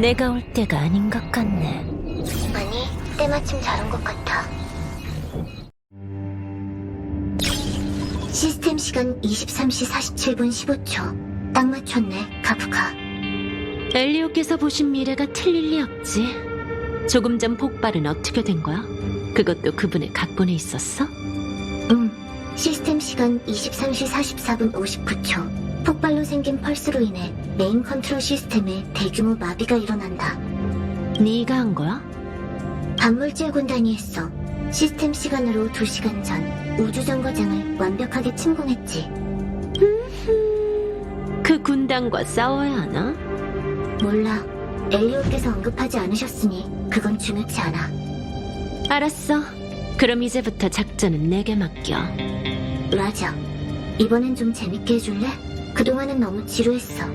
내가 올 때가 아닌 것 같네. 아니, 때마침 잘 온 것 같아. 시스템 시간 23시 47분 15초. 딱 맞췄네, 카프카. 엘리오께서 보신 미래가 틀릴 리 없지. 조금 전 폭발은 어떻게 된 거야? 그것도 그분의 각본에 있었어? 시스템 시간 23시 44분 59초. 폭발로 생긴 펄스로 인해 메인 컨트롤 시스템에 대규모 마비가 일어난다. 네가 한 거야? 반물질 군단이 했어. 시스템 시간으로 2시간 전 우주정거장을 완벽하게 침공했지. 그 군단과 싸워야 하나? 몰라. 엘리오께서 언급하지 않으셨으니 그건 중요치 않아. 알았어. 그럼 이제부터 작전은 내게 맡겨. 라자, 이번엔 좀 재밌게 해줄래? 그동안은 너무 지루했어.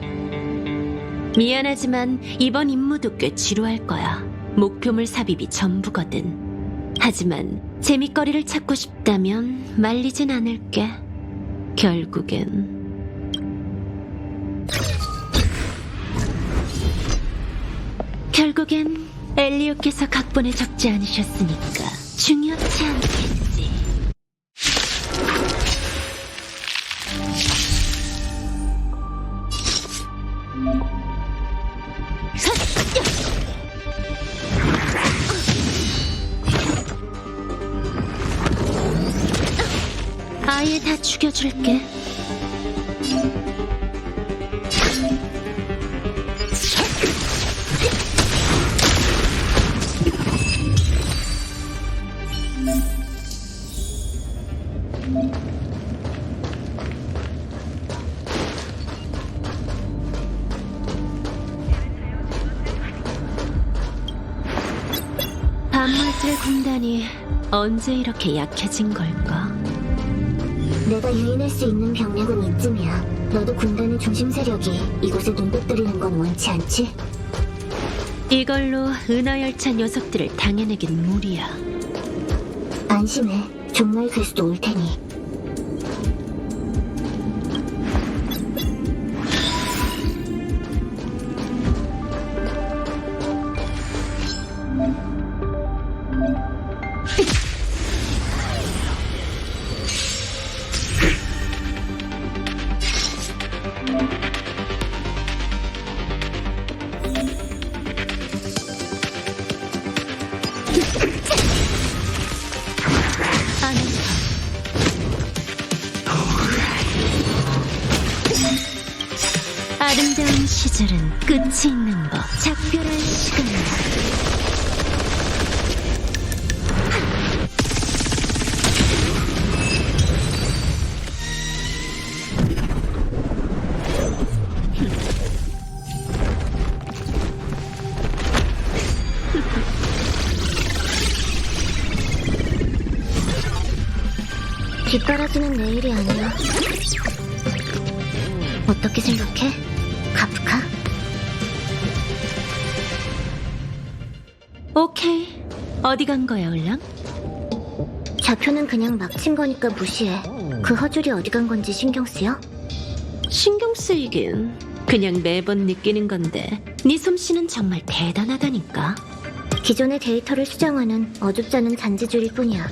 미안하지만 이번 임무도 꽤 지루할 거야. 목표물 삽입이 전부거든. 하지만 재밌거리를 찾고 싶다면 말리진 않을게. 결국엔 엘리오께서 각본에 적지 않으셨으니까 중요치 않겠지. 아예 다 죽여줄게. 반물질 군단이 언제 이렇게 약해진 걸까? 내가 유인할 수 있는 병력은 이쯤이야. 너도 군단의 중심 세력이 이곳에 눈독들이는 건 원치 않지? 이걸로 은하열차 녀석들을 당해내긴 무리야. 안심해. 종말 괴수도 올 테니. 아름다운 시절은 끝이 있는 법. 작별할 시간이야. 뒷바라지는 내일이 아니야. 어떻게 생각해? 카프카? 오케이. 어디 간 거야, 얼랑? 좌표는 그냥 막 친 거니까 무시해. 그 허줄이 어디 간 건지 신경 쓰여? 신경 쓰이긴. 그냥 매번 느끼는 건데 네 솜씨는 정말 대단하다니까. 기존의 데이터를 수정하는 어줍지 않은 잔재주일 뿐이야.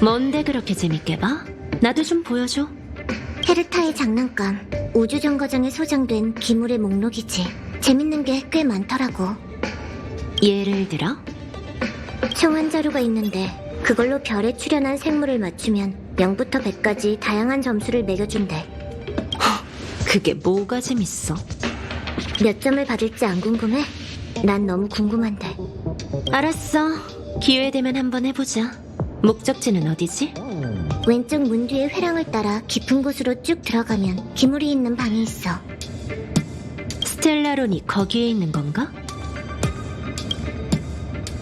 뭔데 그렇게 재밌게 봐? 나도 좀 보여줘. 헤르타의 장난감, 우주정거장에 소장된 기물의 목록이지. 재밌는 게 꽤 많더라고. 예를 들어? 총 한 자루가 있는데 그걸로 별에 출현한 생물을 맞추면 0부터 100까지 다양한 점수를 매겨준대. 그게 뭐가 재밌어? 몇 점을 받을지 안 궁금해? 난 너무 궁금한데. 알았어. 기회되면 한번 해보자. 목적지는 어디지? 왼쪽 문 뒤의 회랑을 따라 깊은 곳으로 쭉 들어가면 기물이 있는 방이 있어. 스텔라론이 거기에 있는 건가?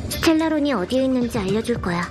스텔라론이 어디에 있는지 알려줄 거야.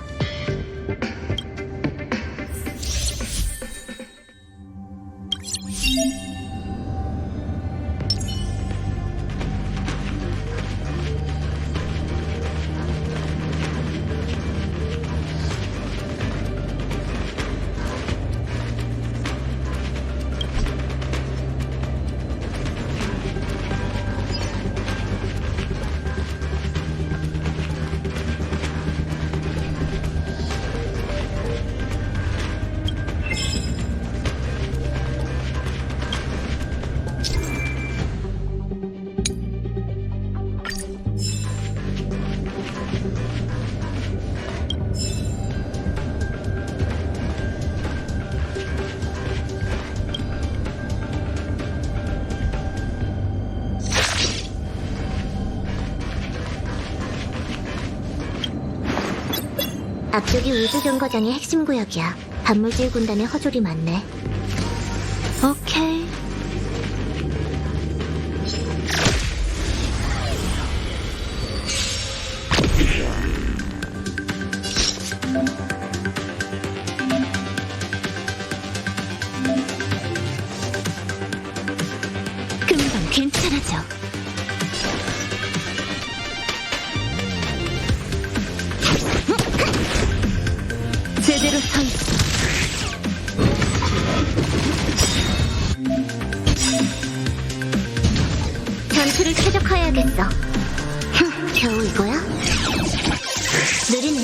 앞쪽이 우주정거장의 핵심 구역이야. 단물질 군단의 허졸이 많네. 오케이. 금방 괜찮아져. 제대로 서 있어. 전투를 최적화해야겠어. 겨우 이거야? 느리네.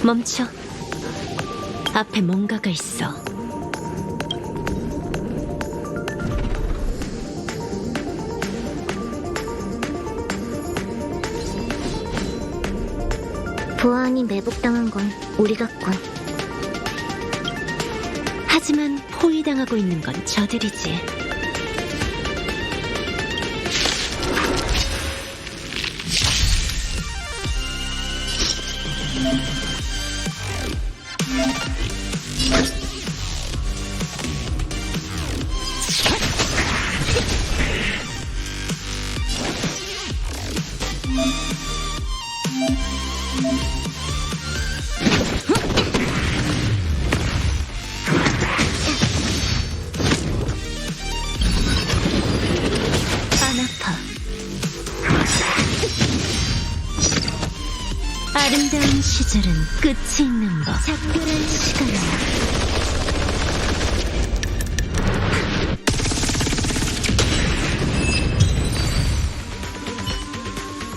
멈춰. 앞에 뭔가가 있어. 보아하니 매복당한 건 우리 같군. 하지만 포위당하고 있는 건 저들이지. 안 아파. 아름다운 시절은 끝이 있는 법. 작별할 시간이야.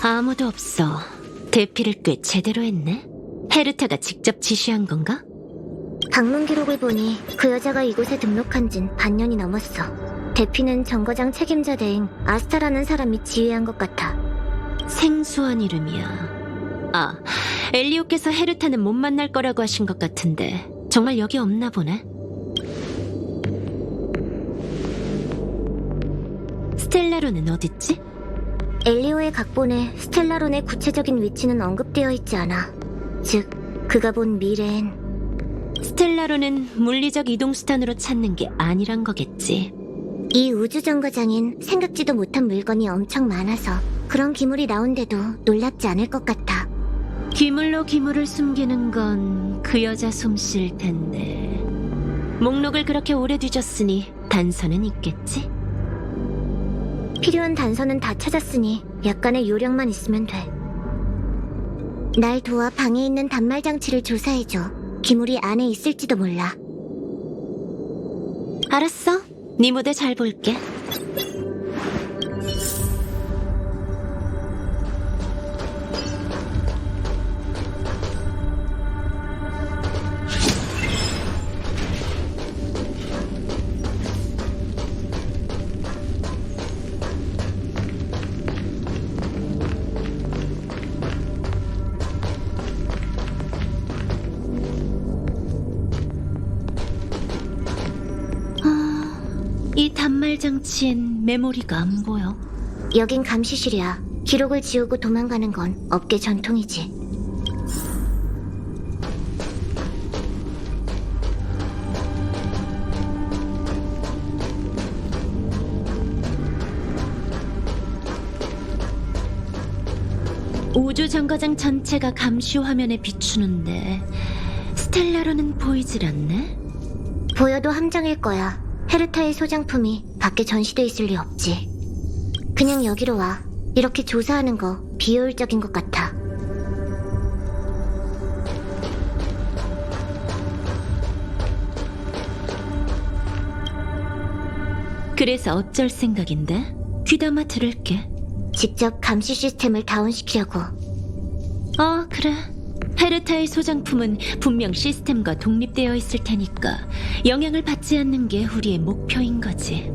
아무도 없어. 대피를 꽤 제대로 했네. 헤르타가 직접 지시한 건가? 방문 기록을 보니 그 여자가 이곳에 등록한 진 반년이 넘었어. 대피는 정거장 책임자 대행 아스타라는 사람이 지휘한 것 같아. 생소한 이름이야. 아, 엘리오께서 헤르타는 못 만날 거라고 하신 것 같은데 정말 여기 없나 보네. 스텔라로는 어딨지? 엘리오의 각본에 스텔라론의 구체적인 위치는 언급되어 있지 않아. 즉, 그가 본 미래엔 스텔라로는 물리적 이동수단으로 찾는 게 아니란 거겠지. 이 우주정거장엔 생각지도 못한 물건이 엄청 많아서 그런 기물이 나온데도 놀랍지 않을 것 같아. 기물로 기물을 숨기는 건 그 여자 솜씨일 텐데. 목록을 그렇게 오래 뒤졌으니 단서는 있겠지? 필요한 단서는 다 찾았으니 약간의 요령만 있으면 돼. 날 도와 방에 있는 단말 장치를 조사해줘. 기물이 안에 있을지도 몰라. 알았어. 네 무대 잘 볼게. 이 단말 장치엔 메모리가 안 보여. 여긴 감시실이야. 기록을 지우고 도망가는 건 업계 전통이지. 우주 정거장 전체가 감시 화면에 비추는데 스텔라로는 보이질 않네? 보여도 함정일 거야. 헤르타의 소장품이 밖에 전시돼 있을 리 없지. 그냥 여기로 와. 이렇게 조사하는 거 비효율적인 것 같아. 그래서 어쩔 생각인데? 귀담아 들을게. 직접 감시 시스템을 다운시키려고. 그래. 헤르타의 소장품은 분명 시스템과 독립되어 있을 테니까 영향을 받지 않는 게 우리의 목표인 거지.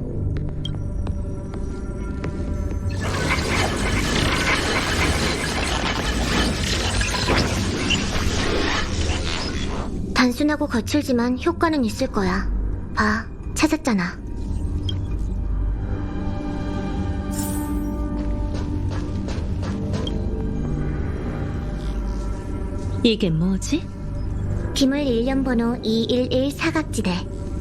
단순하고 거칠지만 효과는 있을 거야. 봐, 찾았잖아. 이게 뭐지? 기물 일련 번호 211 사각지대.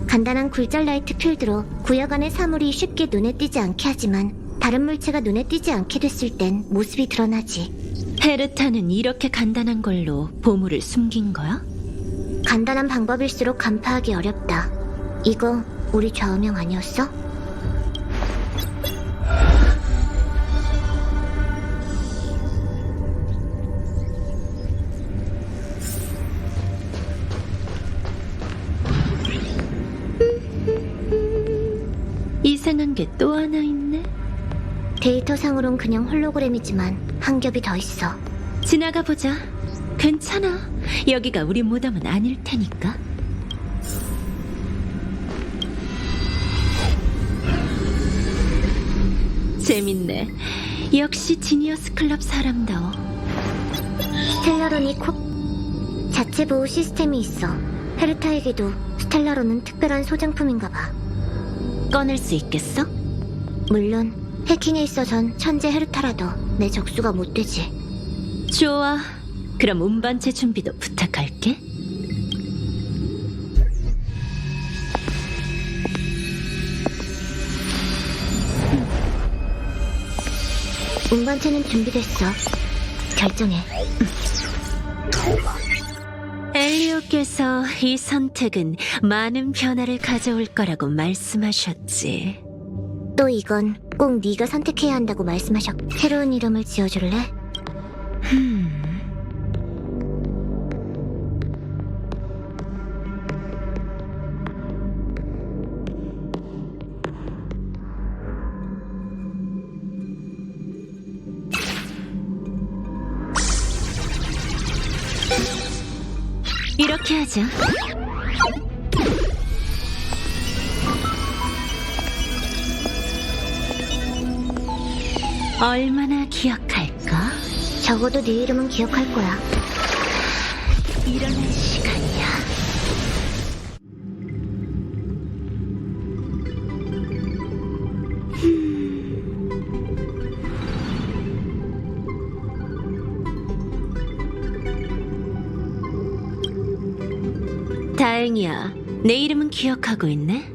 간단한 굴절 라이트 필드로 구역 안의 사물이 쉽게 눈에 띄지 않게 하지만 다른 물체가 눈에 띄지 않게 됐을 땐 모습이 드러나지. 헤르타는 이렇게 간단한 걸로 보물을 숨긴 거야? 간단한 방법일수록 간파하기 어렵다. 이거 우리 좌우명 아니었어? 이상한 게 또 하나 있네. 데이터상으론 그냥 홀로그램이지만 한 겹이 더 있어. 지나가 보자. 괜찮아. 여기가 우리 무덤은 아닐 테니까. 재밌네. 역시 지니어스 클럽 사람다워. 스텔라론이 자체 보호 시스템이 있어. 헤르타에게도 스텔라론은 특별한 소장품인가 봐. 꺼낼 수 있겠어? 물론 해킹에 있어선 천재 헤르타라도 내 적수가 못 되지. 좋아. 그럼 운반체 준비도 부탁할게. 운반체는 준비됐어. 결정해. 엘리오께서 이 선택은 많은 변화를 가져올 거라고 말씀하셨지. 또 이건 꼭 네가 선택해야 한다고 새로운 이름을 지어줄래? 이렇게 하자. 얼마나 기억할까? 적어도 네 이름은 기억할 거야. 일어날 시간이야. 다행이야. 내 이름은 기억하고 있네.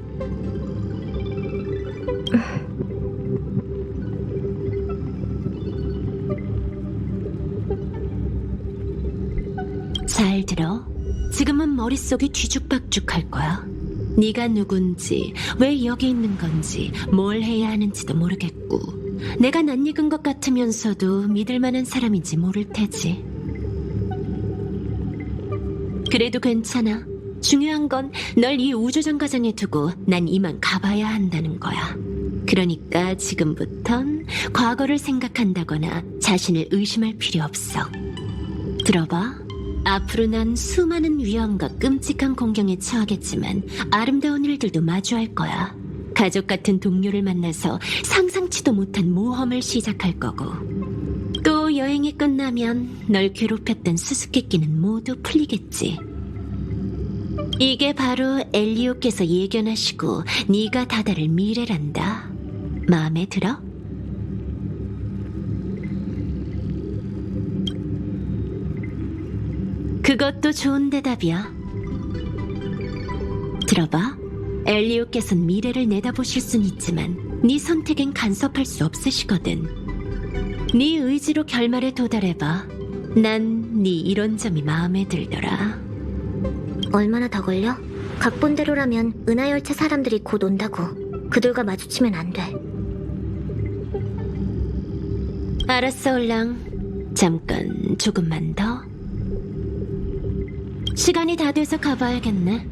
잘 들어. 지금은 머릿속이 뒤죽박죽할 거야. 네가 누군지, 왜 여기 있는 건지, 뭘 해야 하는지도 모르겠고, 내가 낯익은 것 같으면서도 믿을 만한 사람인지 모를 테지. 그래도 괜찮아. 중요한 건 널 이 우주정거장에 두고 난 이만 가봐야 한다는 거야. 그러니까 지금부턴 과거를 생각한다거나 자신을 의심할 필요 없어. 들어봐. 앞으로 난 수많은 위험과 끔찍한 공경에 처하겠지만 아름다운 일들도 마주할 거야. 가족 같은 동료를 만나서 상상치도 못한 모험을 시작할 거고, 또 여행이 끝나면 널 괴롭혔던 수수께끼는 모두 풀리겠지. 이게 바로 엘리오께서 예견하시고 네가 다다를 미래란다. 마음에 들어? 그것도 좋은 대답이야. 들어봐. 엘리오께서는 미래를 내다보실 순 있지만 네 선택엔 간섭할 수 없으시거든. 네 의지로 결말에 도달해봐. 난 네 이런 점이 마음에 들더라. 얼마나 더 걸려? 각본대로라면 은하열차 사람들이 곧 온다고. 그들과 마주치면 안 돼. 알았어, 올랑. 잠깐, 조금만 더. 시간이 다 돼서 가봐야겠네.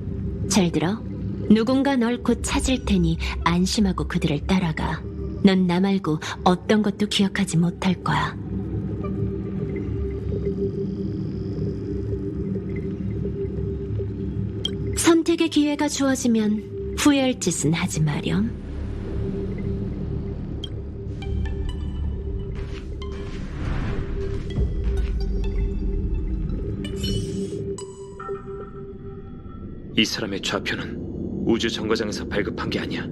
잘 들어. 누군가 널 곧 찾을 테니 안심하고 그들을 따라가. 넌 나 말고 어떤 것도 기억하지 못할 거야. 기회가 주어지면 후회할 짓은 하지 마렴. 이 사람의 좌표는 우주 정거장에서 발급한 게 아니야.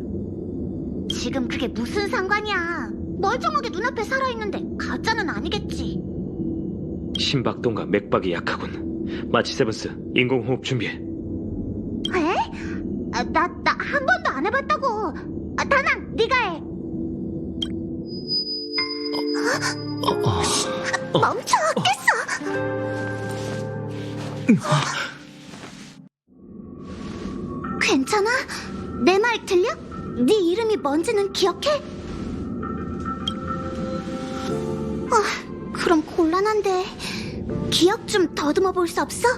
지금 그게 무슨 상관이야. 멀쩡하게 눈앞에 살아있는데 가짜는 아니겠지. 심박동과 맥박이 약하군. 마치 세븐스, 인공호흡 준비해. 에? 나 한 번도 안 해봤다고. 다낭, 네가 해. 멈춰, 깼어. 괜찮아? 내 말 들려? 네 이름이 뭔지는 기억해? 그럼 곤란한데 기억 좀 더듬어 볼 수 없어?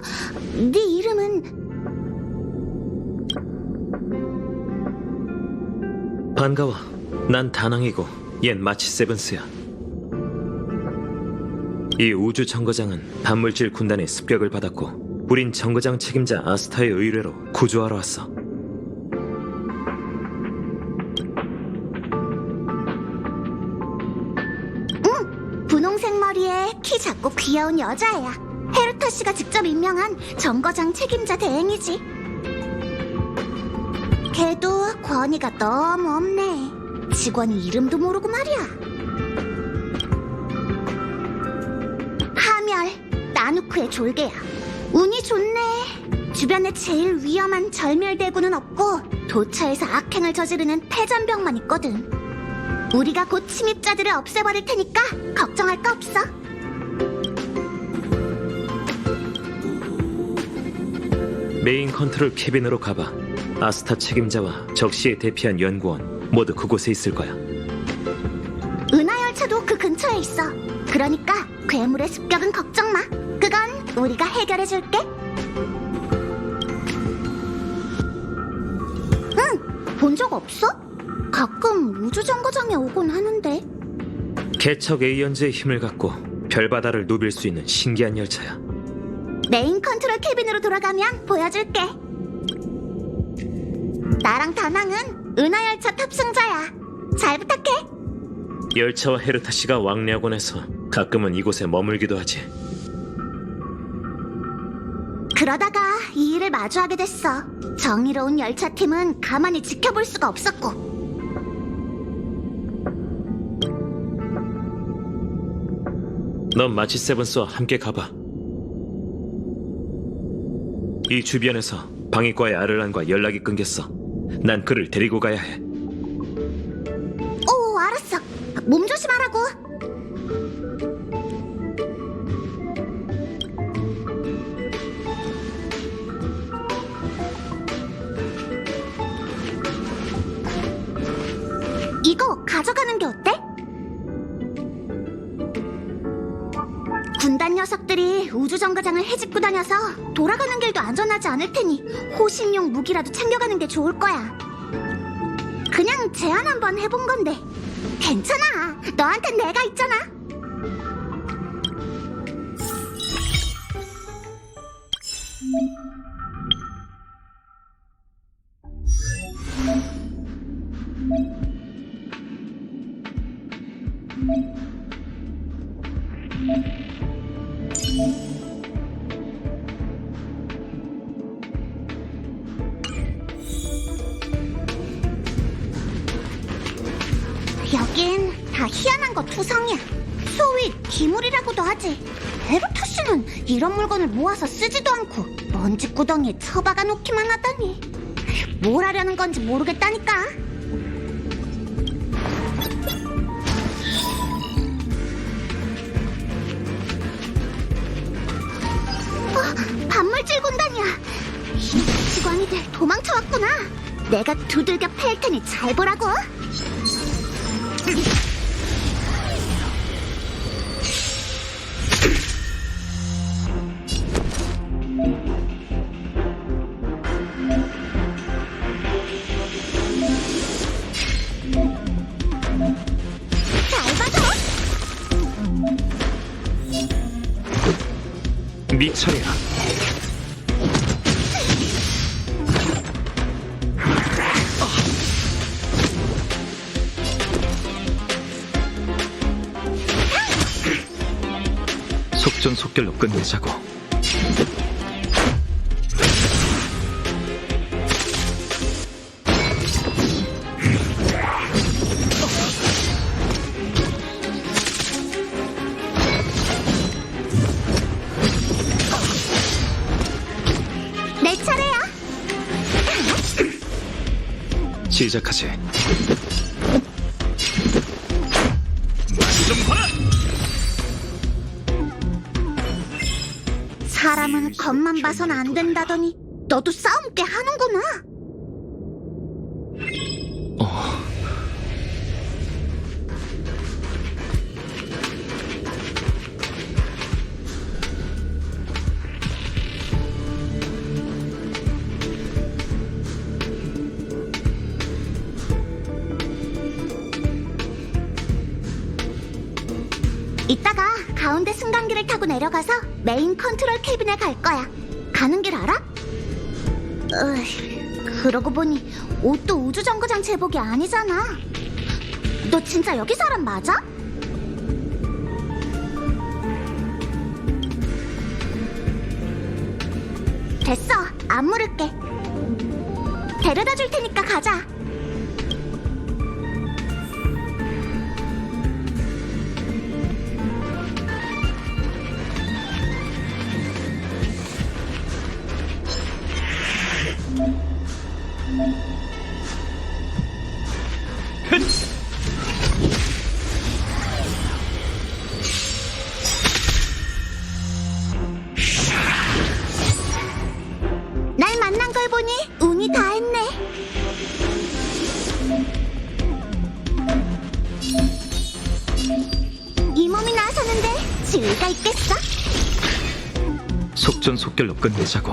네 이름은... 반가워. 난 다낭이고 얜 마치 세븐스야. 이 우주 정거장은 반물질 군단의 습격을 받았고 우린 정거장 책임자 아스타의 의뢰로 구조하러 왔어. 분홍색 머리에 키 작고 귀여운 여자애야. 헤르타 씨가 직접 임명한 정거장 책임자 대행이지. 걔도 권위가 너무 없네. 직원이 이름도 모르고 말이야. 하멸, 나누크의 졸개야. 운이 좋네. 주변에 제일 위험한 절멸대군은 없고 도처에서 악행을 저지르는 패잔병만 있거든. 우리가 곧 침입자들을 없애버릴 테니까 걱정할 거 없어. 메인 컨트롤 캐빈으로 가봐. 아스타 책임자와 적시에 대피한 연구원 모두 그곳에 있을 거야. 은하열차도 그 근처에 있어. 그러니까 괴물의 습격은 걱정 마. 그건 우리가 해결해줄게. 응, 본 적 없어? 가끔 우주정거장에 오곤 하는데. 개척 에이언즈의 힘을 갖고 별바다를 누빌 수 있는 신기한 열차야. 메인 컨트롤 캐빈으로 돌아가면 보여줄게. 나랑 다낭은 은하열차 탑승자야. 잘 부탁해. 열차와 헤르타 씨가 왕래하곤 해서 가끔은 이곳에 머물기도 하지. 그러다가 이 일을 마주하게 됐어. 정의로운 열차팀은 가만히 지켜볼 수가 없었고. 넌 마치 세븐스와 함께 가봐. 이 주변에서 방위과의 아르란과 연락이 끊겼어. 난 그를 데리고 가야 해. 오, 알았어. 몸 조심하라고. 이거 가져가는 게 어때? 군단 녀석들이 우주정거장을 헤집고 다녀서 돌아가는 길도 안전하지 않을 테니 호신용 무기라도 챙겨가는 게 좋을 거야. 그냥 제안 한번 해본 건데. 괜찮아. 너한텐 내가 있잖아. 여긴 다 희한한 거 투성이야. 소위 기물이라고도 하지. 헤르타 씨는 이런 물건을 모아서 쓰지도 않고 먼지구덩이에 처박아 놓기만 하다니. 뭘 하려는 건지 모르겠다니까. 반물질 군단이야. 이 직원이들 도망쳐왔구나. 내가 두들겨 팰 테니 잘 보라고. 잘 봐줘. 네 차례야. 속전속결로 끝내자고. 내 차례야. 시작하지. 사람은 겉만 봐선 안 된다더니 너도 싸움 꽤 하는구나. 이따가 가운데 승강기를 타고 내려가서 메인 컨트롤 캐빈에 갈 거야. 가는 길 알아? 그러고 보니 옷도 우주정거장 제복이 아니잖아. 너 진짜 여기 사람 맞아? 됐어, 안 물을게. 데려다 줄 테니까 가자. 날 만난 걸 보니 운이 다 했네. 이 몸이 나서는데 지위가 있겠어? 속전속결로 끝내자고.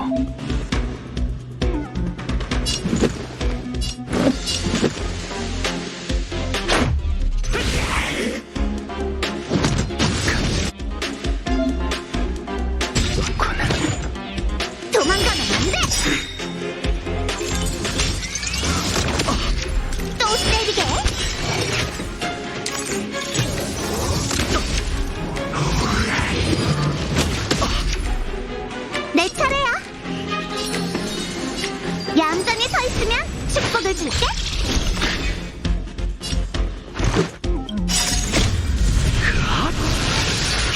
도망가면 안 돼! 또 때리게! 내 차례야! 얌전히 서 있으면 축복을 줄게!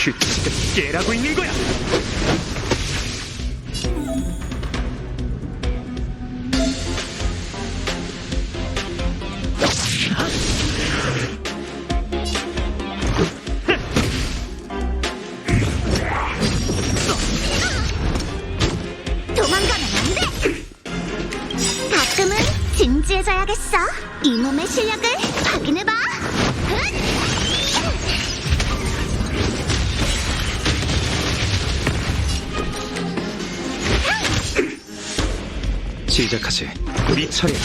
규칙을 깨라고 있는 거야. 도망가면 안 돼! 가끔은 진지해져야겠어. 이 몸의 실력을 확인해봐. 시작하지. 네 차례야.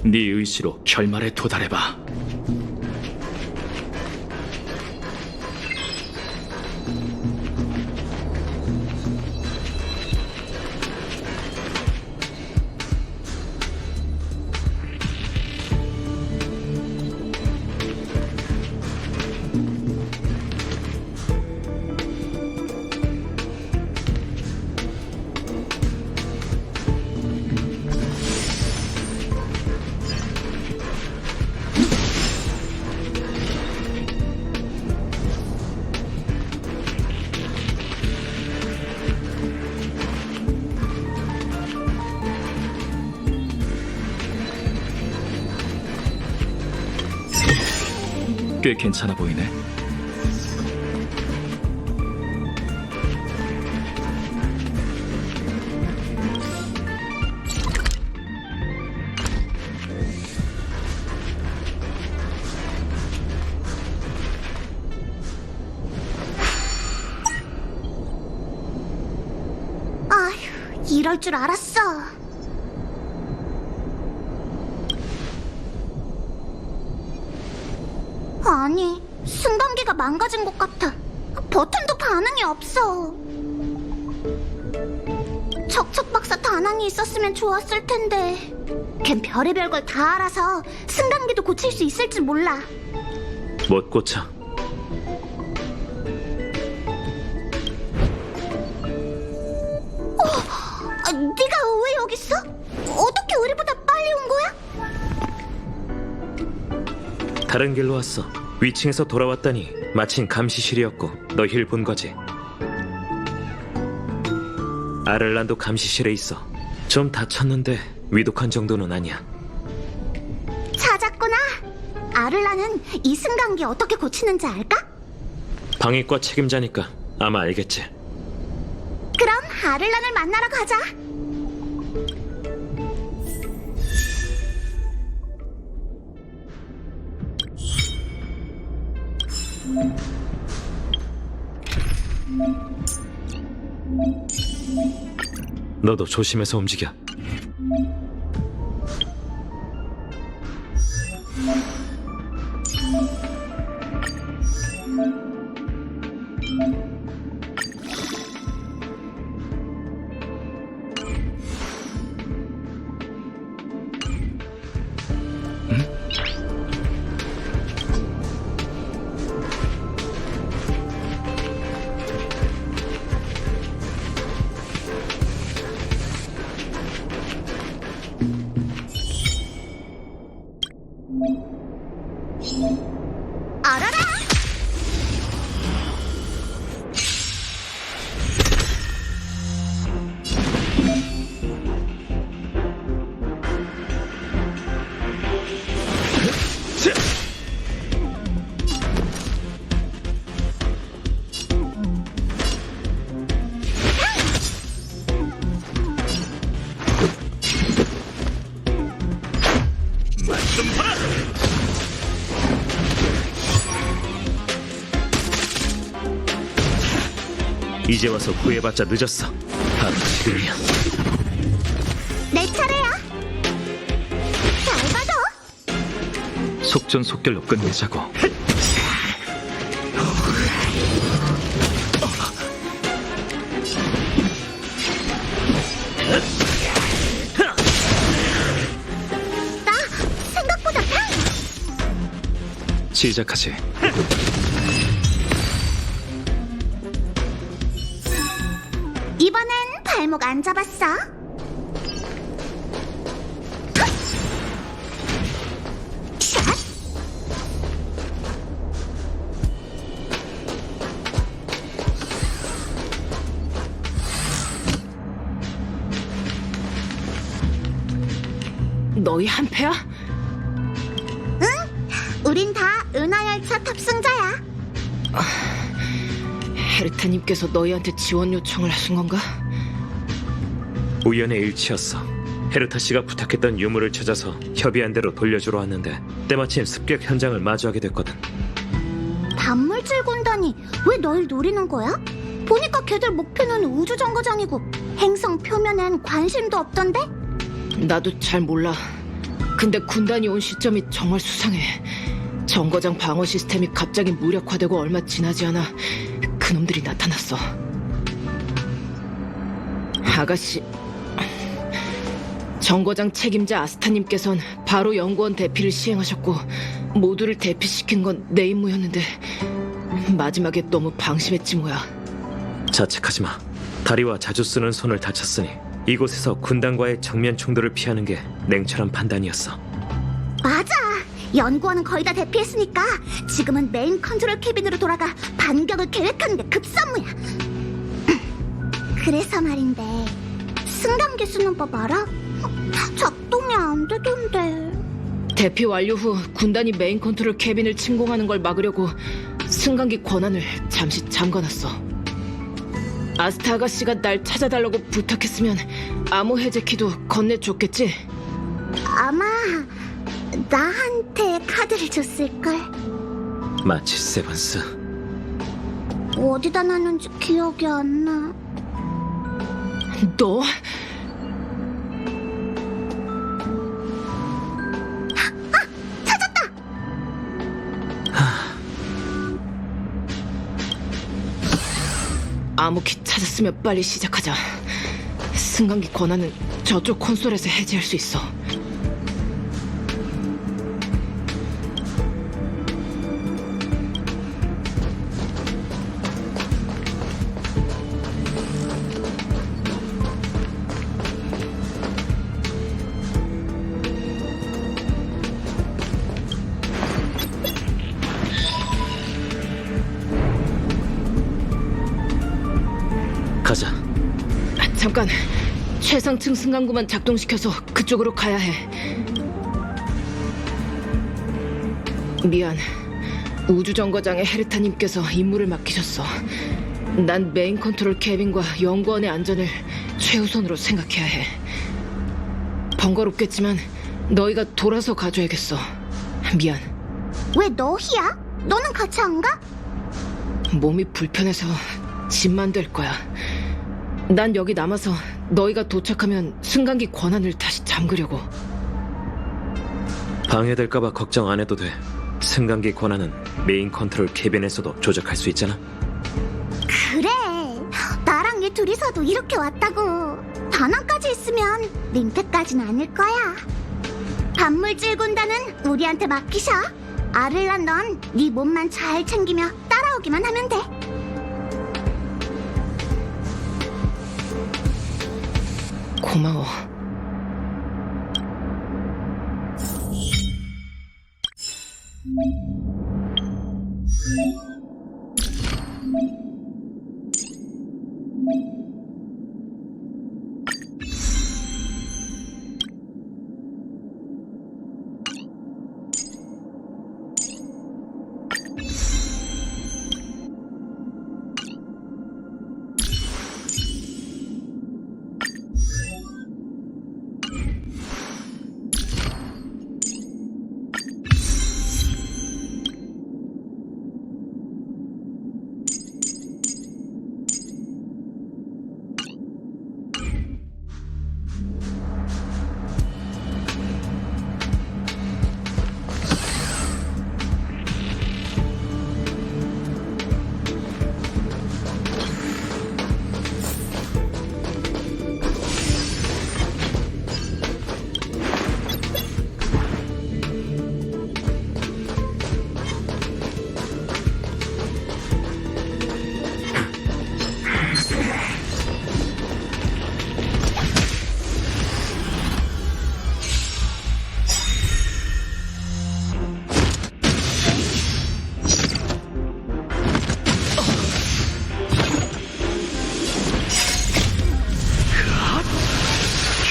네 의지로 결말에 도달해봐. 꽤 괜찮아 보이네. 아휴, 이럴 줄 알았어. 아니, 승강기가 망가진 것 같아. 버튼도 반응이 없어. 척척 박사 다낭이 있었으면 좋았을 텐데. 걘 별의별 걸 다 알아서 승강기도 고칠 수 있을지 몰라. 못 고쳐. 네가 왜 여기 있어? 어떻게 우리보다 빨리 온 거야? 다른 길로 왔어. 위층에서 돌아왔더니 마침 감시실이었고 너 힐 본 거지. 아를란도 감시실에 있어. 좀 다쳤는데 위독한 정도는 아니야. 찾았구나. 아를라는 이 승강기 어떻게 고치는지 알까? 방위과 책임자니까 아마 알겠지. 그럼 아를란을 만나러 가자. 너도 조심해서 움직여. 알아라! 이제 와서 후회봤자 늦었어. 바로 지금이야. 내 차례야. 잘 받아. 속전속결로 끝내자고. 나 생각보다 시작하지. 이번엔 발목 안 잡았어. 샷! 너희 한패야? 우린 다 은하열차 탑승자야. 헤르타님께서 너희한테 지원 요청을 하신 건가? 우연의 일치였어. 헤르타 씨가 부탁했던 유물을 찾아서 협의한 대로 돌려주러 왔는데 때마침 습격 현장을 마주하게 됐거든. 단물질 군단이 왜 널 노리는 거야? 보니까 걔들 목표는 우주정거장이고 행성 표면엔 관심도 없던데? 나도 잘 몰라. 근데 군단이 온 시점이 정말 수상해. 정거장 방어 시스템이 갑자기 무력화되고 얼마 지나지 않아 그놈들이 나타났어. 아가씨, 정거장 책임자 아스타님께선 바로 연구원 대피를 시행하셨고 모두를 대피시킨 건 내 임무였는데 마지막에 너무 방심했지 뭐야. 자책하지 마. 다리와 자주 쓰는 손을 다쳤으니 이곳에서 군단과의 정면 충돌을 피하는 게 냉철한 판단이었어. 맞아. 연구원은 거의 다 대피했으니까 지금은 메인 컨트롤 캐빈으로 돌아가 반격을 계획하는 게 급선무야. 그래서 말인데 승강기 쓰는 법 알아? 작동이 안 되던데. 대피 완료 후 군단이 메인 컨트롤 캐빈을 침공하는 걸 막으려고 승강기 권한을 잠시 잠가놨어. 아스타 아가씨가 날 찾아달라고 부탁했으면 암호 해제 키도 건네줬겠지? 아마 나한테 카드를 줬을걸. 마치 세븐스. 어디다 놨는지 기억이 안 나. 너? 찾았다! 암호키 찾았으면 빨리 시작하자. 승강기 권한은 저쪽 콘솔에서 해제할 수 있어. 잠깐. 최상층 승강구만 작동시켜서 그쪽으로 가야 해. 미안. 우주정거장의 헤르타님께서 임무를 맡기셨어. 난 메인 컨트롤 캐빈과 연구원의 안전을 최우선으로 생각해야 해. 번거롭겠지만 너희가 돌아서 가줘야겠어. 미안. 왜 너희야? 너는 같이 안 가? 몸이 불편해서 짐만 될 거야. 난 여기 남아서 너희가 도착하면 승강기 권한을 다시 잠그려고. 방해될까봐 걱정 안 해도 돼. 승강기 권한은 메인 컨트롤 캐빈에서도 조작할 수 있잖아. 그래. 나랑 얘 둘이서도 이렇게 왔다고. 반항까지 있으면 민폐까지는 아닐 거야. 반물질 군단은 우리한테 맡기셔. 아를란 넌 네 몸만 잘 챙기며 따라오기만 하면 돼. 고마워.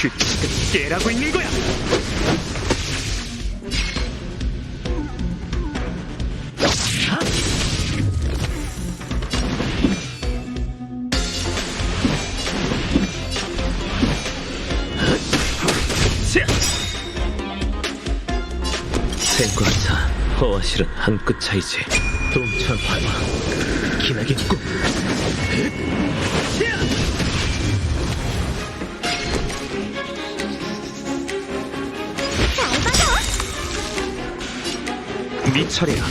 규칙은 깨라고 있는 거야. 생과차 허와실은 한 끗 차이지. 동천 활화 기나겠고. 잘 봐줘. 네 차례야.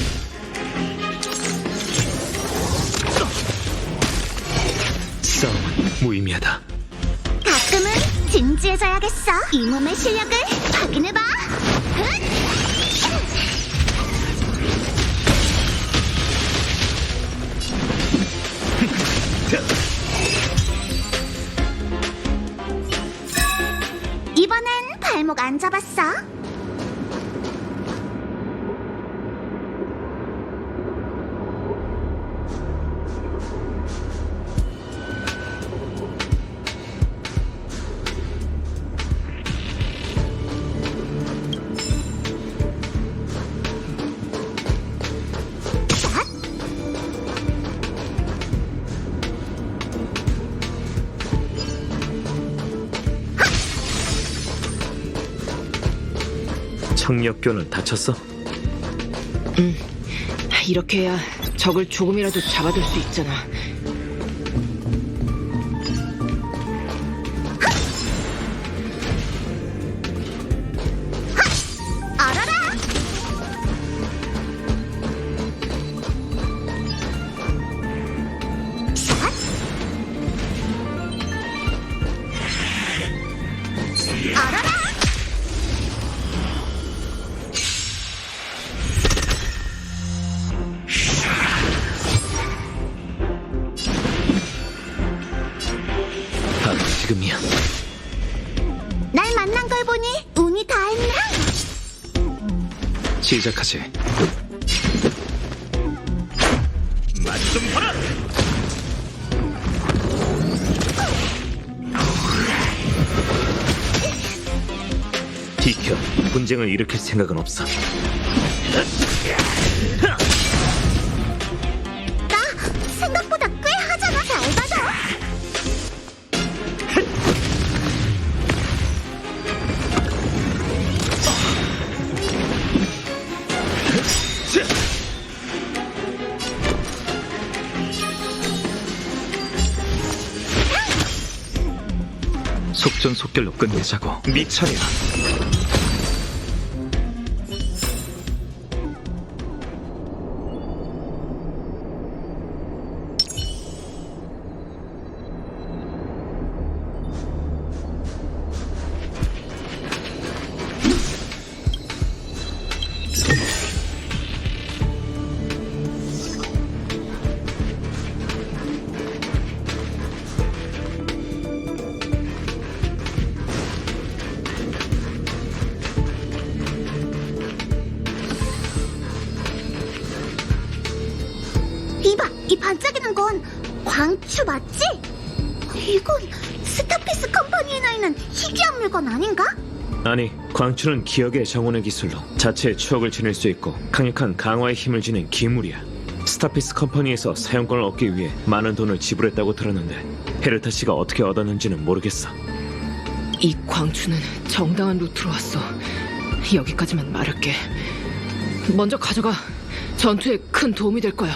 싸움은 무의미하다. 가끔은 진지해져야겠어. 이 몸의 실력을 확인해봐. 이번엔 발목 안 잡았어. 청력교는 다쳤어? 이렇게 해야 적을 조금이라도 잡아둘 수 있잖아. 알아라. 샷. 알아라. 바로 지금이야. 날 만난 걸 보니 운이 닿았나? 시작하지. 맛 좀 봐라. 분쟁을 일으킬 생각은 없어. 생각보다 꽤 하잖아. 잘 받아. 속전속결로 끝내자고. 네 차례야. 이봐, 이 반짝이는 건 광추 맞지? 이건 스타피스 컴퍼니에 나 있는 희귀한 물건 아닌가? 아니, 광추는 기억의 정원의 기술로 자체의 추억을 지닐 수 있고 강력한 강화의 힘을 지닌 기물이야. 스타피스 컴퍼니에서 사용권을 얻기 위해 많은 돈을 지불했다고 들었는데 헤르타 씨가 어떻게 얻었는지는 모르겠어. 이 광추는 정당한 루트로 왔어. 여기까지만 말할게. 먼저 가져가. 전투에 큰 도움이 될 거야.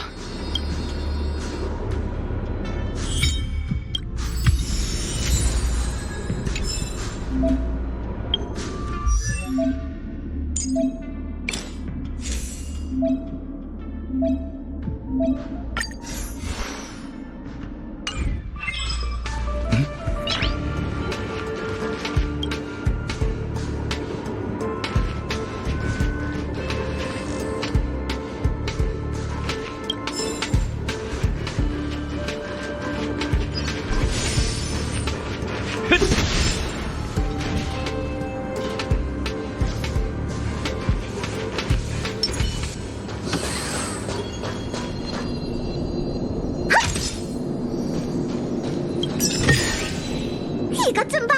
이것 좀 봐.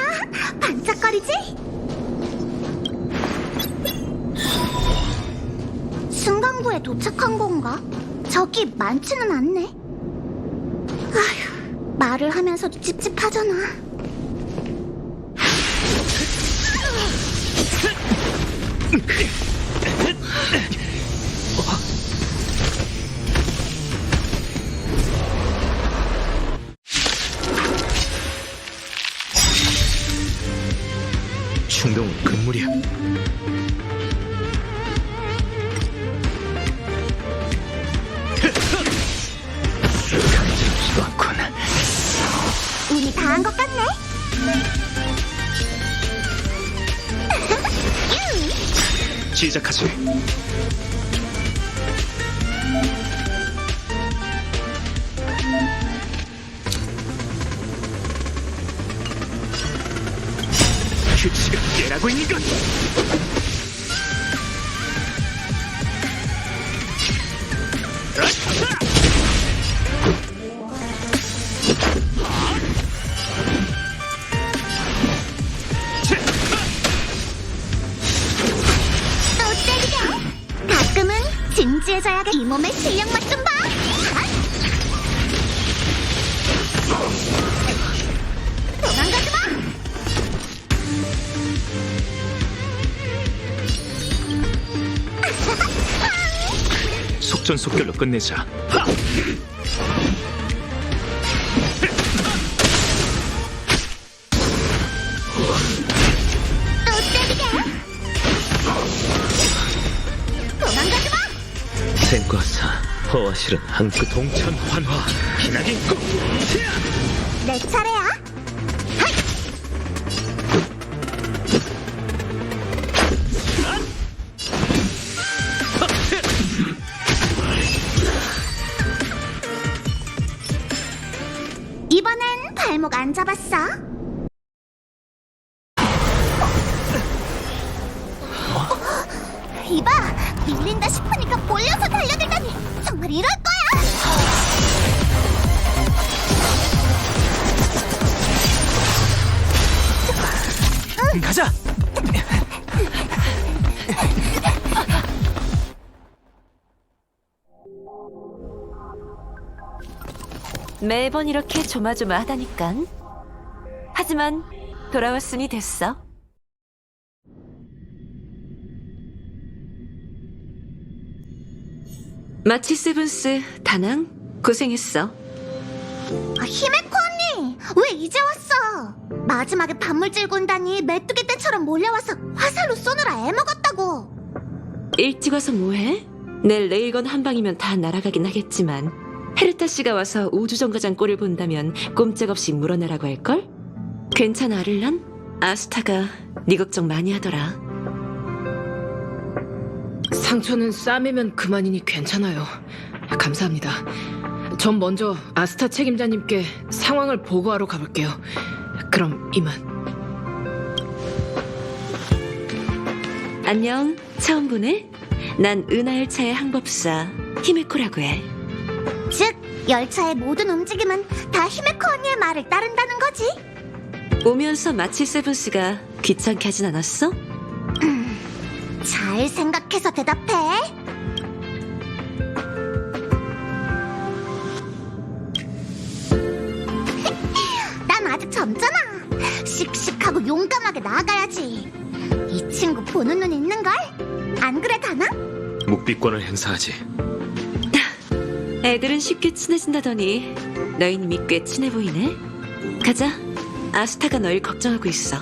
반짝거리지? 순간구에 도착한 건가? 적이 많지는 않네. 아휴, 말을 하면서도 찝찝하잖아. 충동은 금물이야. 간지럽지도 않군. 운이 다한 것 같네. 시작하지. 규칙을 깨라고 있는 것. 또 때리자. 가끔은 진지해져야겠. 이 몸의 실력 맛 좀 봐. 도망가지 마. 속전속결로 끝내자. 또 때리게. 도망가지 마. 생과사 허와실은 한끗 동천 환화 기나긴 꿈. 내 차례야. 이번엔 발목 안 잡았어. 이봐, 밀린다 싶으니까 몰려서 달려들다니. 정말 이럴 거야? 가자. 매번 이렇게 조마조마하다니깐. 하지만 돌아왔으니 됐어. 마치 세븐스, 다낭 고생했어. 히메코 언니, 왜 이제 왔어? 마지막에 반물질 군단이 메뚜기 떼처럼 몰려와서 화살로 쏘느라 애먹었다고. 일찍 와서 뭐해? 내일 레일건 한 방이면 다 날아가긴 하겠지만 헤르타 씨가 와서 우주정거장 꼴을 본다면 꼼짝없이 물어내라고 할걸? 괜찮아, 아를란? 아스타가 네 걱정 많이 하더라. 상처는 쌈이면 그만이니 괜찮아요. 감사합니다. 전 먼저 아스타 책임자님께 상황을 보고하러 가볼게요. 그럼 이만. 안녕, 처음 보네? 난 은하열차의 항법사 히메코라고 해. 즉, 열차의 모든 움직임은 다 히메코 언니의 말을 따른다는 거지. 오면서 마치 세븐스가 귀찮게 하진 않았어? 잘 생각해서 대답해. 난 아직 젊잖아. 씩씩하고 용감하게 나아가야지. 이 친구 보는 눈 있는걸? 안 그래, 다나? 묵비권을 행사하지. 애들은 쉽게 친해진다더니 너희는 이미 꽤 친해 보이네. 가자. 아스타가 널 걱정하고 있어.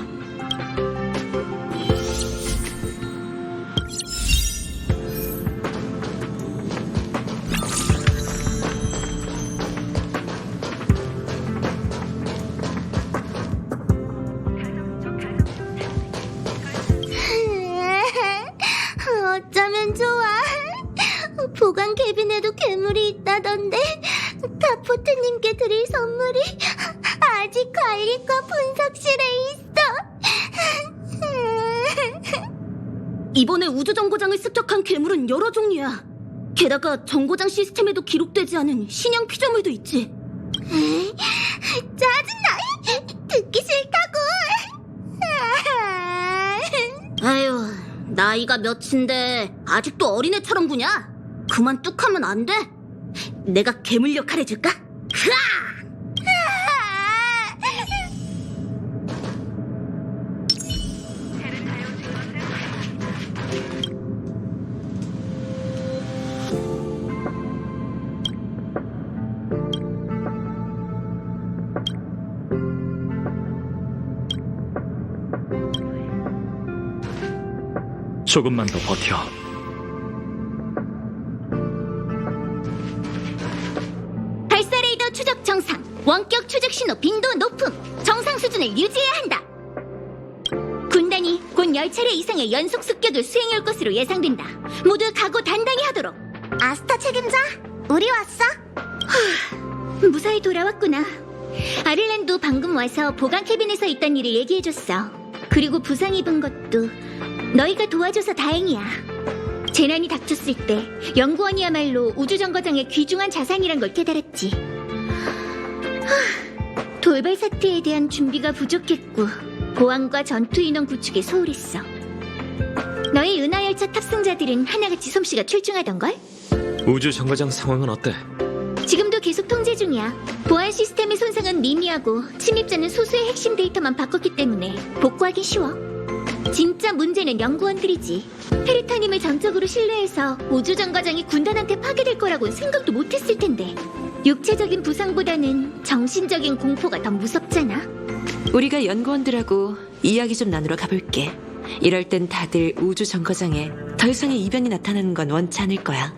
어쩌면 좋아. 보관 캐빈에도 괴물이 있다던데 다포트님께 드릴 선물이 아직 관리과 분석실에 있어. 이번에 우주정거장을 습격한 괴물은 여러 종류야. 게다가 정거장 시스템에도 기록되지 않은 신형 피조물도 있지. 짜증나. 듣기 싫다고. 아유, 나이가 몇인데 아직도 어린애처럼 구냐? 그만 뚝하면 안 돼? 내가 괴물 역할 해줄까? 흐아! 조금만 더 버텨. 발사 레이더 추적 정상. 원격 추적 신호 빈도 높음. 정상 수준을 유지해야 한다. 군단이 곧 열차례 이상의 연속 습격을 수행할 것으로 예상된다. 모두 각오 단단히 하도록. 아스타 책임자, 우리 왔어? 무사히 돌아왔구나. 아를란도 방금 와서 보관 캐빈에서 있던 일을 얘기해줬어. 그리고 부상 입은 것도 너희가 도와줘서 다행이야. 재난이 닥쳤을 때 연구원이야말로 우주정거장의 귀중한 자산이란 걸 깨달았지. 돌발 사태에 대한 준비가 부족했고 보안과 전투 인원 구축에 소홀했어. 너희 은하열차 탑승자들은 하나같이 솜씨가 출중하던걸? 우주 정거장 상황은 어때? 지금도 계속 통제 중이야. 보안 시스템의 손상은 미미하고 침입자는 소수의 핵심 데이터만 바꿨기 때문에 복구하기 쉬워. 진짜 문제는 연구원들이지. 페르타님을 전적으로 신뢰해서 우주정거장이 군단한테 파괴될 거라고는 생각도 못했을 텐데. 육체적인 부상보다는 정신적인 공포가 더 무섭잖아. 우리가 연구원들하고 이야기 좀 나누러 가볼게. 이럴 땐 다들 우주 정거장에 더 이상의 이변이 나타나는 건 원치 않을 거야.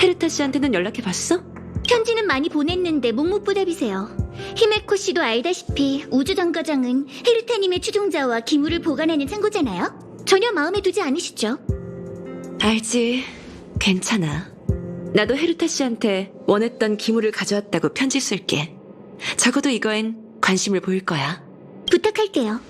헤르타 씨한테는 연락해봤어? 편지는 많이 보냈는데 묵묵부답이세요. 히메코 씨도 알다시피 우주정거장은 헤르타님의 추종자와 기물을 보관하는 창고잖아요. 전혀 마음에 두지 않으시죠? 알지. 괜찮아. 나도 헤르타 씨한테 원했던 기물을 가져왔다고 편지 쓸게. 적어도 이거엔 관심을 보일 거야. 부탁할게요.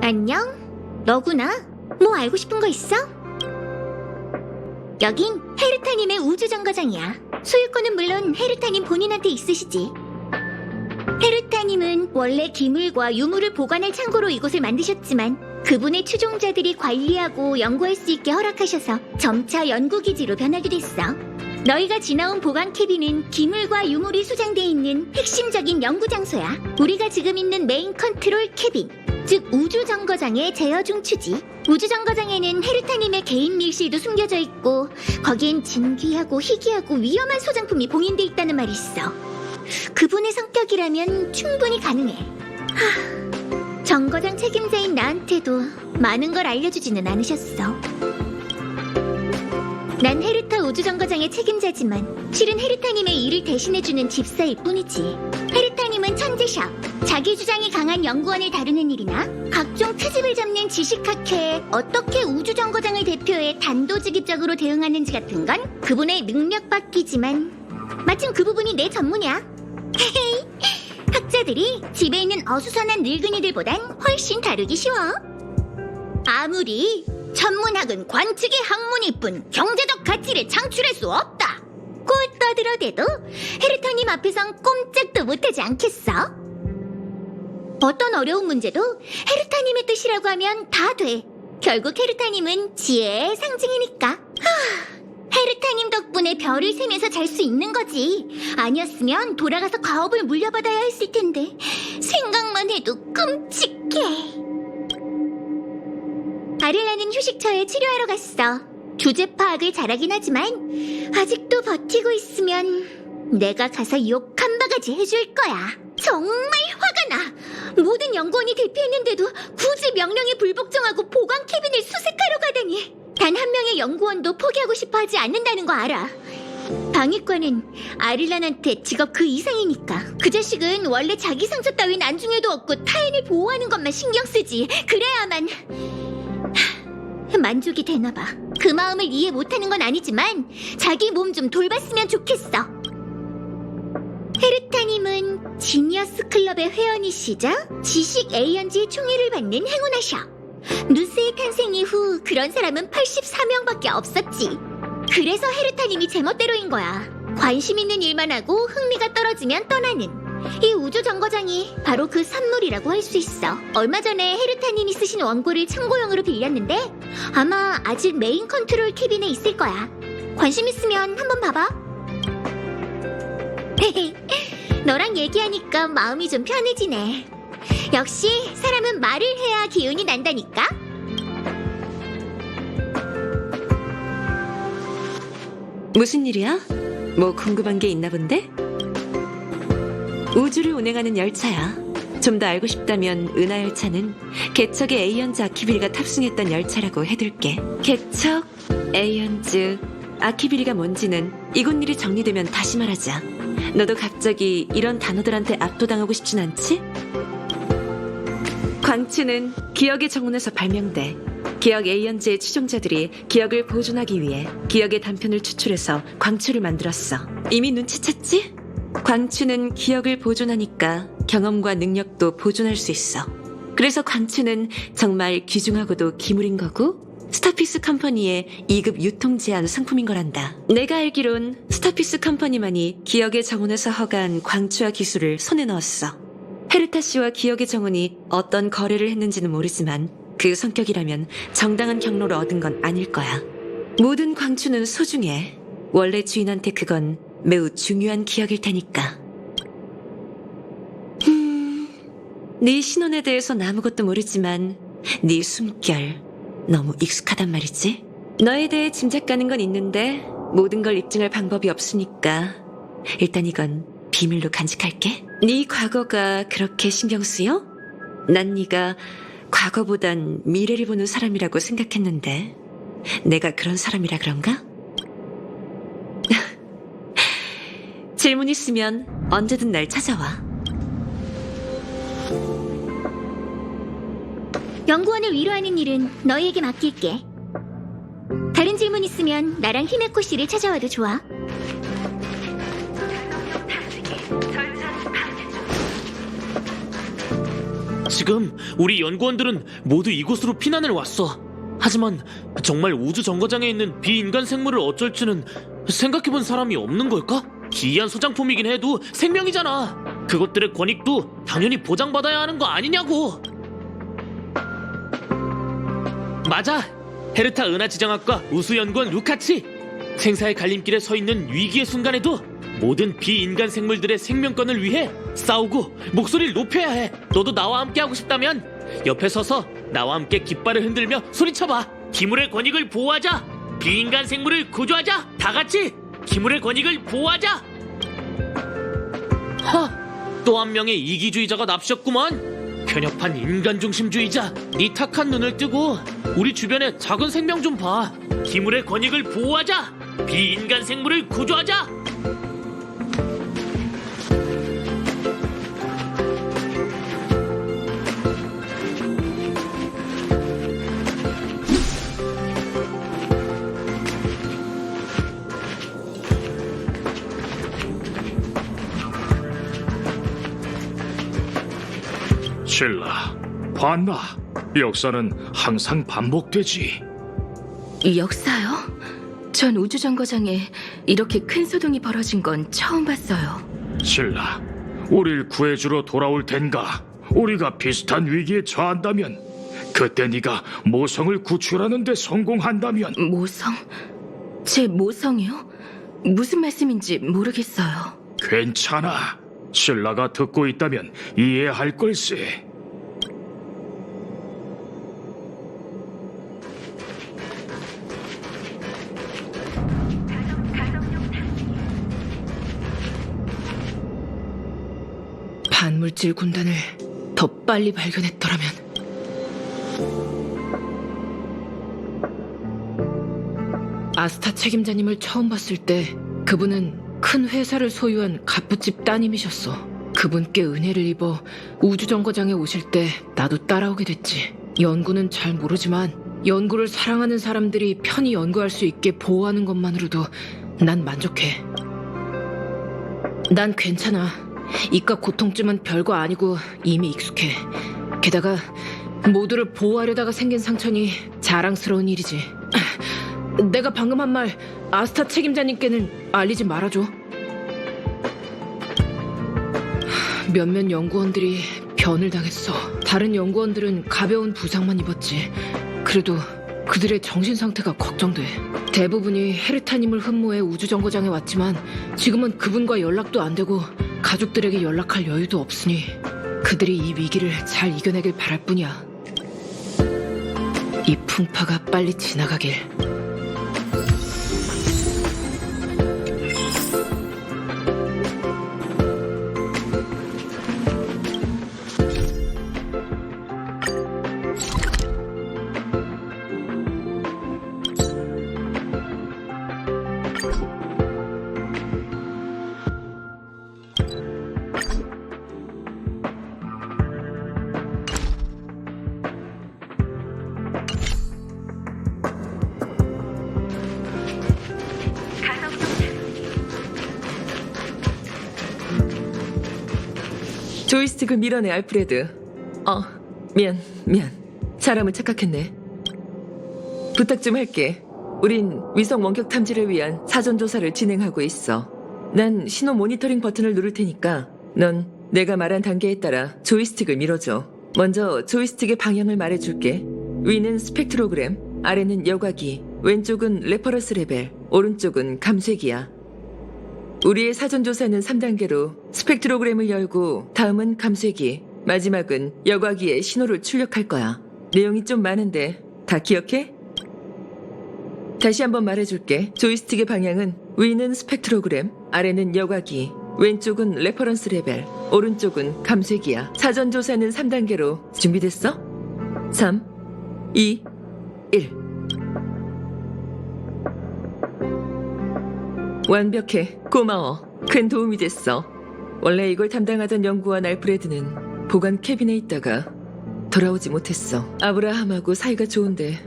안녕? 너구나? 뭐 알고 싶은 거 있어? 여긴 헤르타님의 우주정거장이야. 소유권은 물론 헤르타님 본인한테 있으시지. 헤르타님은 원래 기물과 유물을 보관할 창고로 이곳을 만드셨지만 그분의 추종자들이 관리하고 연구할 수 있게 허락하셔서 점차 연구기지로 변하게 됐어. 너희가 지나온 보관 캐빈은 기물과 유물이 수장돼 있는 핵심적인 연구 장소야. 우리가 지금 있는 메인 컨트롤 캐빈, 즉 우주정거장의 제어 중 추지. 우주정거장에는 헤르타님의 개인 밀실도 숨겨져 있고 거기엔 진귀하고 희귀하고 위험한 소장품이 봉인돼 있다는 말이 있어. 그분의 성격이라면 충분히 가능해. 정거장 책임자인 나한테도 많은 걸 알려주지는 않으셨어. 난 헤르타 우주정거장의 책임자지만 실은 헤르타님의 일을 대신해주는 집사일 뿐이지. 헤르타님은 천재셔. 자기 주장이 강한 연구원을 다루는 일이나 각종 트집을 잡는 지식학회에 어떻게 우주정거장을 대표해 단도직입적으로 대응하는지 같은 건 그분의 능력밖이지만 마침 그 부분이 내 전문이야. 헤헤이. 학자들이 집에 있는 어수선한 늙은이들보단 훨씬 다루기 쉬워. 아무리 천문학은 관측의 학문일 뿐 경제적 가치를 창출할 수 없다. 꼴 떠들어대도 헤르타님 앞에선 꼼짝도 못하지 않겠어? 어떤 어려운 문제도 헤르타님의 뜻이라고 하면 다 돼. 결국 헤르타님은 지혜의 상징이니까. 헤르타님 덕분에 별을 세면서 잘 수 있는 거지. 아니었으면 돌아가서 가업을 물려받아야 했을 텐데 생각만 해도 끔찍해. 아릴라는 휴식처에 치료하러 갔어. 주제 파악을 잘하긴 하지만 아직도 버티고 있으면 내가 가서 욕 한 바가지 해줄 거야. 정말 화가 나. 모든 연구원이 대피했는데도 굳이 명령에 불복종하고 보관 캐빈을 수색하러 가다니. 단 한 명의 연구원도 포기하고 싶어 하지 않는다는 거 알아. 방위관은 아릴란한테 직업 그 이상이니까. 그 자식은 원래 자기 상처 따윈 안중에도 없고 타인을 보호하는 것만 신경 쓰지. 그래야만 만족이 되나봐. 그 마음을 이해 못하는 건 아니지만 자기 몸 좀 돌봤으면 좋겠어. 헤르타님은 지니어스 클럽의 회원이시자 지식 A연지의 총애를 받는 행운아셔. 누스의 탄생 이후 그런 사람은 84명밖에 없었지. 그래서 헤르타님이 제멋대로인 거야. 관심 있는 일만 하고 흥미가 떨어지면 떠나는. 이 우주정거장이 바로 그 산물이라고 할 수 있어. 얼마 전에 헤르타님이 쓰신 원고를 참고용으로 빌렸는데 아마 아직 메인 컨트롤 캐빈에 있을 거야. 관심 있으면 한번 봐봐. 너랑 얘기하니까 마음이 좀 편해지네. 역시 사람은 말을 해야 기운이 난다니까. 무슨 일이야? 뭐 궁금한 게 있나 본데? 우주를 운행하는 열차야. 좀 더 알고 싶다면 은하열차는 개척의 에이언즈 아키비리가 탑승했던 열차라고 해둘게. 개척, 에이언즈, 아키비리가 뭔지는 이곳 일이 정리되면 다시 말하자. 너도 갑자기 이런 단어들한테 압도당하고 싶진 않지? 광추는 기억의 정원에서 발명돼. 기억 에이언즈의 추종자들이 기억을 보존하기 위해 기억의 단편을 추출해서 광추를 만들었어. 이미 눈치챘지? 광추는 기억을 보존하니까 경험과 능력도 보존할 수 있어. 그래서 광추는 정말 귀중하고도 기물인 거고 스타피스 컴퍼니의 2급 유통 제한 상품인 거란다. 내가 알기론 스타피스 컴퍼니만이 기억의 정원에서 허가한 광추화 기술을 손에 넣었어. 헤르타 씨와 기억의 정원이 어떤 거래를 했는지는 모르지만 그 성격이라면 정당한 경로를 얻은 건 아닐 거야. 모든 광추는 소중해. 원래 주인한테 그건 매우 중요한 기억일 테니까. 네 신원에 대해선 아무것도 모르지만 네 숨결 너무 익숙하단 말이지. 너에 대해 짐작 가는 건 있는데 모든 걸 입증할 방법이 없으니까 일단 이건 비밀로 간직할게. 네 과거가 그렇게 신경 쓰여? 난 네가 과거보단 미래를 보는 사람이라고 생각했는데 내가 그런 사람이라 그런가? 질문 있으면 언제든 날 찾아와. 연구원을 위로하는 일은 너희에게 맡길게. 다른 질문 있으면 나랑 히메코 씨를 찾아와도 좋아. 지금 우리 연구원들은 모두 이곳으로 피난을 왔어. 하지만 정말 우주 정거장에 있는 비인간 생물을 어쩔지는 생각해본 사람이 없는 걸까? 기이한 소장품이긴 해도 생명이잖아. 그것들의 권익도 당연히 보장받아야 하는 거 아니냐고. 맞아. 헤르타 은하지정학과 우수연구원 루카치. 생사의 갈림길에 서 있는 위기의 순간에도 모든 비인간 생물들의 생명권을 위해 싸우고 목소리를 높여야 해. 너도 나와 함께 하고 싶다면 옆에 서서 나와 함께 깃발을 흔들며 소리쳐봐. 기물의 권익을 보호하자. 비인간 생물을 구조하자. 다 같이 기물의 권익을 보호하자. 또 한 명의 이기주의자가 납셨구먼. 편협한 인간중심주의자. 네 탁한 눈을 뜨고 우리 주변의 작은 생명 좀 봐. 기물의 권익을 보호하자. 비인간 생물을 구조하자. 신라, 봤나? 역사는 항상 반복되지. 역사요? 전 우주정거장에 이렇게 큰 소동이 벌어진 건 처음 봤어요. 신라, 우릴 구해주러 돌아올 텐가? 우리가 비슷한 위기에 처한다면, 그때 네가 모성을 구출하는 데 성공한다면. 모성? 제 모성이요? 무슨 말씀인지 모르겠어요. 괜찮아. 신라가 듣고 있다면 이해할 걸세. 반물질 군단을 더 빨리 발견했더라면. 아스타 책임자님을 처음 봤을 때 그분은 큰 회사를 소유한 갑부집 따님이셨어. 그분께 은혜를 입어 우주정거장에 오실 때 나도 따라오게 됐지. 연구는 잘 모르지만 연구를 사랑하는 사람들이 편히 연구할 수 있게 보호하는 것만으로도 난 만족해. 난 괜찮아. 이깟 고통쯤은 별거 아니고 이미 익숙해. 게다가 모두를 보호하려다가 생긴 상처니 자랑스러운 일이지. 내가 방금 한 말 아스타 책임자님께는 알리지 말아줘. 몇몇 연구원들이 변을 당했어. 다른 연구원들은 가벼운 부상만 입었지. 그래도 그들의 정신 상태가 걱정돼. 대부분이 헤르타님을 흠모해 우주정거장에 왔지만 지금은 그분과 연락도 안 되고 가족들에게 연락할 여유도 없으니 그들이 이 위기를 잘 이겨내길 바랄 뿐이야. 이 풍파가 빨리 지나가길. 조이스틱을 밀어내, 알프레드. 미안. 사람을 착각했네. 부탁 좀 할게. 우린 위성 원격 탐지를 위한 사전 조사를 진행하고 있어. 난 신호 모니터링 버튼을 누를 테니까 넌 내가 말한 단계에 따라 조이스틱을 밀어줘. 먼저 조이스틱의 방향을 말해줄게. 위는 스펙트로그램, 아래는 여과기, 왼쪽은 레퍼런스 레벨, 오른쪽은 감쇄기야. 우리의 사전조사는 3단계로 스펙트로그램을 열고 다음은 감쇄기, 마지막은 여과기에 신호를 출력할 거야. 내용이 좀 많은데 다 기억해? 다시 한번 말해줄게. 조이스틱의 방향은 위는 스펙트로그램, 아래는 여과기, 왼쪽은 레퍼런스 레벨, 오른쪽은 감쇄기야. 사전조사는 3단계로 준비됐어? 3, 2, 1. 완벽해. 고마워. 큰 도움이 됐어. 원래 이걸 담당하던 연구원 알프레드는 보관 캐빈에 있다가 돌아오지 못했어. 아브라함하고 사이가 좋은데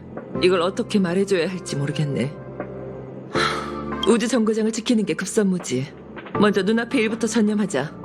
이걸 어떻게 말해줘야 할지 모르겠네. 우주 정거장을 지키는 게 급선무지. 먼저 눈앞의 일부터 전념하자.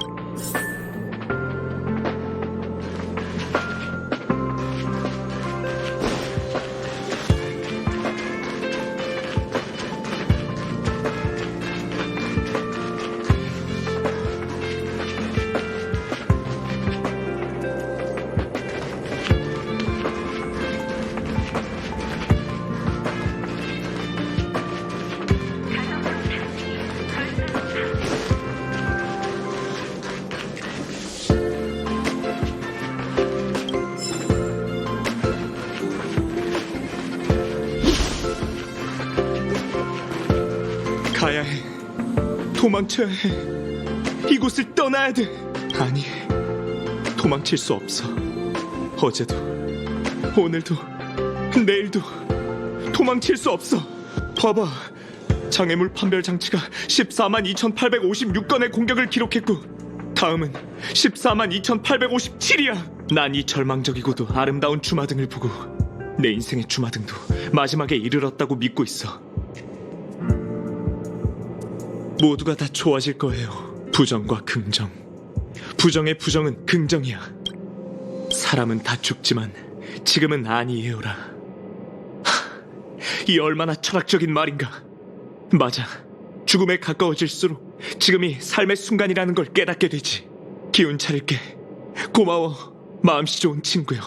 도망쳐야 해. 이곳을 떠나야 돼. 아니, 도망칠 수 없어. 어제도, 오늘도, 내일도 도망칠 수 없어. 봐봐. 장애물 판별 장치가 14만 2,856건의 공격을 기록했고 다음은 14만 2,857이야. 난 이 절망적이고도 아름다운 주마등을 보고 내 인생의 주마등도 마지막에 이르렀다고 믿고 있어. 모두가 다 좋아질 거예요. 부정과 긍정. 부정의 부정은 긍정이야. 사람은 다 죽지만 지금은 아니에요라. 이 얼마나 철학적인 말인가. 맞아. 죽음에 가까워질수록 지금이 삶의 순간이라는 걸 깨닫게 되지. 기운 차릴게. 고마워. 마음씨 좋은 친구요.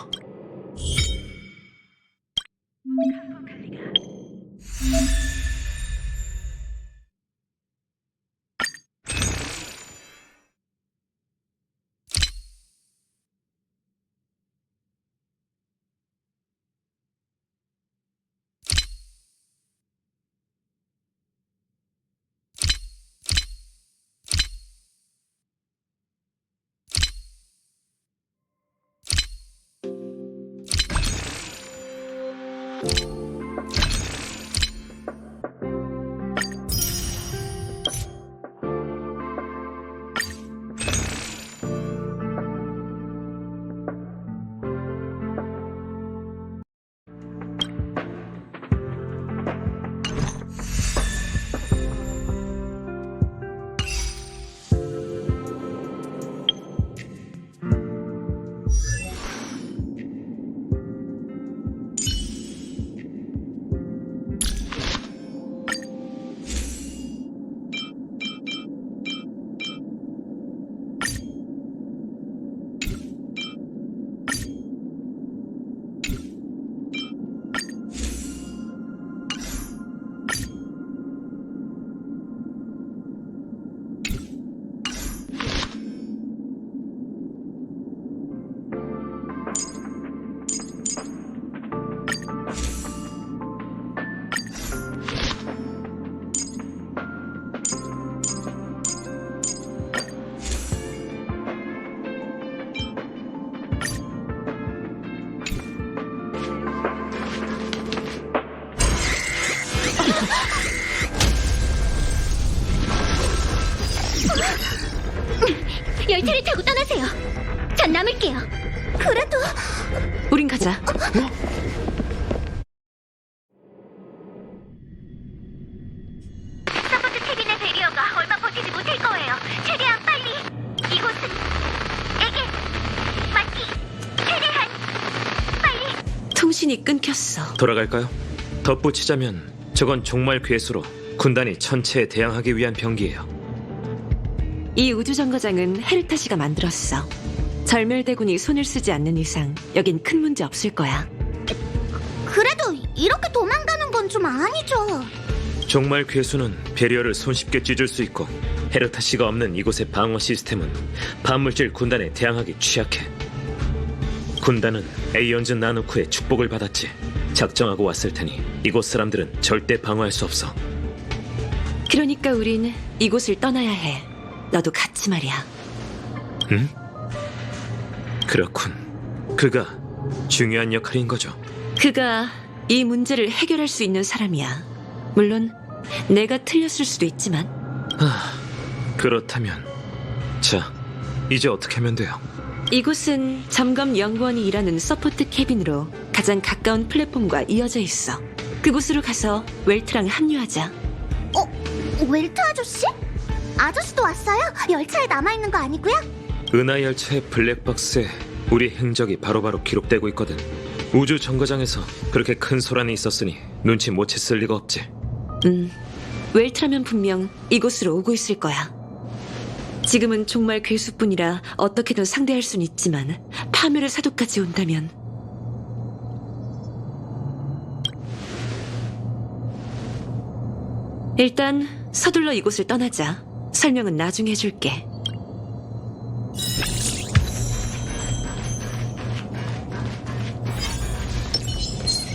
열차를 타고 떠나세요. 전 남을게요. 그래도 우린 가자. 서포트 캐빈의 베리어가 얼마 버티지 못할 거예요. 최대한 빨리 이곳은 에게 맞기. 최대한 빨리. 통신이 끊겼어. 돌아갈까요? 덧붙이자면 저건 종말 괴수로 군단이 천체에 대항하기 위한 병기예요. 이 우주정거장은 헤르타 씨가 만들었어. 절멸대군이 손을 쓰지 않는 이상 여긴 큰 문제 없을 거야. 그래도 이렇게 도망가는 건 좀 아니죠. 종말 괴수는 배리어를 손쉽게 찢을 수 있고 헤르타 씨가 없는 이곳의 방어 시스템은 반물질 군단에 대항하기 취약해. 군단은 에이언즈 나누쿠의 축복을 받았지. 작정하고 왔을 테니 이곳 사람들은 절대 방어할 수 없어. 그러니까 우린 이곳을 떠나야 해. 너도 같이 말이야. 응? 그렇군. 그가 중요한 역할인 거죠. 그가 이 문제를 해결할 수 있는 사람이야. 물론 내가 틀렸을 수도 있지만. 그렇다면 자, 이제 어떻게 하면 돼요? 이곳은 점검 연구원이 일하는 서포트 캐빈으로 가장 가까운 플랫폼과 이어져 있어. 그곳으로 가서 웰트랑 합류하자. 웰트 아저씨? 아저씨도 왔어요? 열차에 남아있는 거 아니고요? 은하 열차의 블랙박스에 우리 행적이 바로바로 기록되고 있거든. 우주 정거장에서 그렇게 큰 소란이 있었으니 눈치 못 챘을 리가 없지. 웰트라면 분명 이곳으로 오고 있을 거야. 지금은 정말 괴수뿐이라 어떻게든 상대할 순 있지만 파멸의 사도까지 온다면. 일단 서둘러 이곳을 떠나자. 설명은 나중에 해줄게.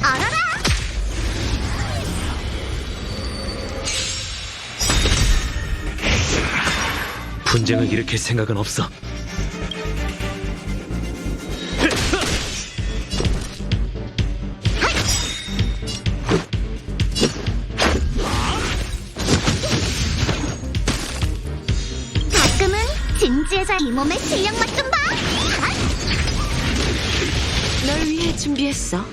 알아라! 분쟁을 일으킬 생각은 없어. 가끔은 진지해져. 이 몸의 실력 맛 좀 봐. 널 위해 준비했어.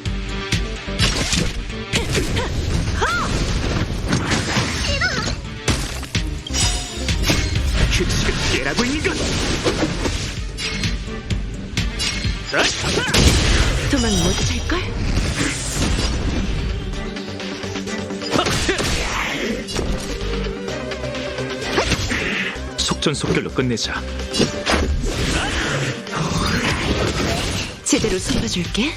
규칙을 깨라고 있는 것. 도망 못 찰걸? 속전속결로 끝내자. 제대로 섞어줄게.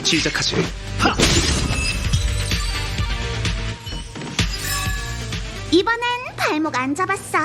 시작하지. 이번엔 발목 안 잡았어.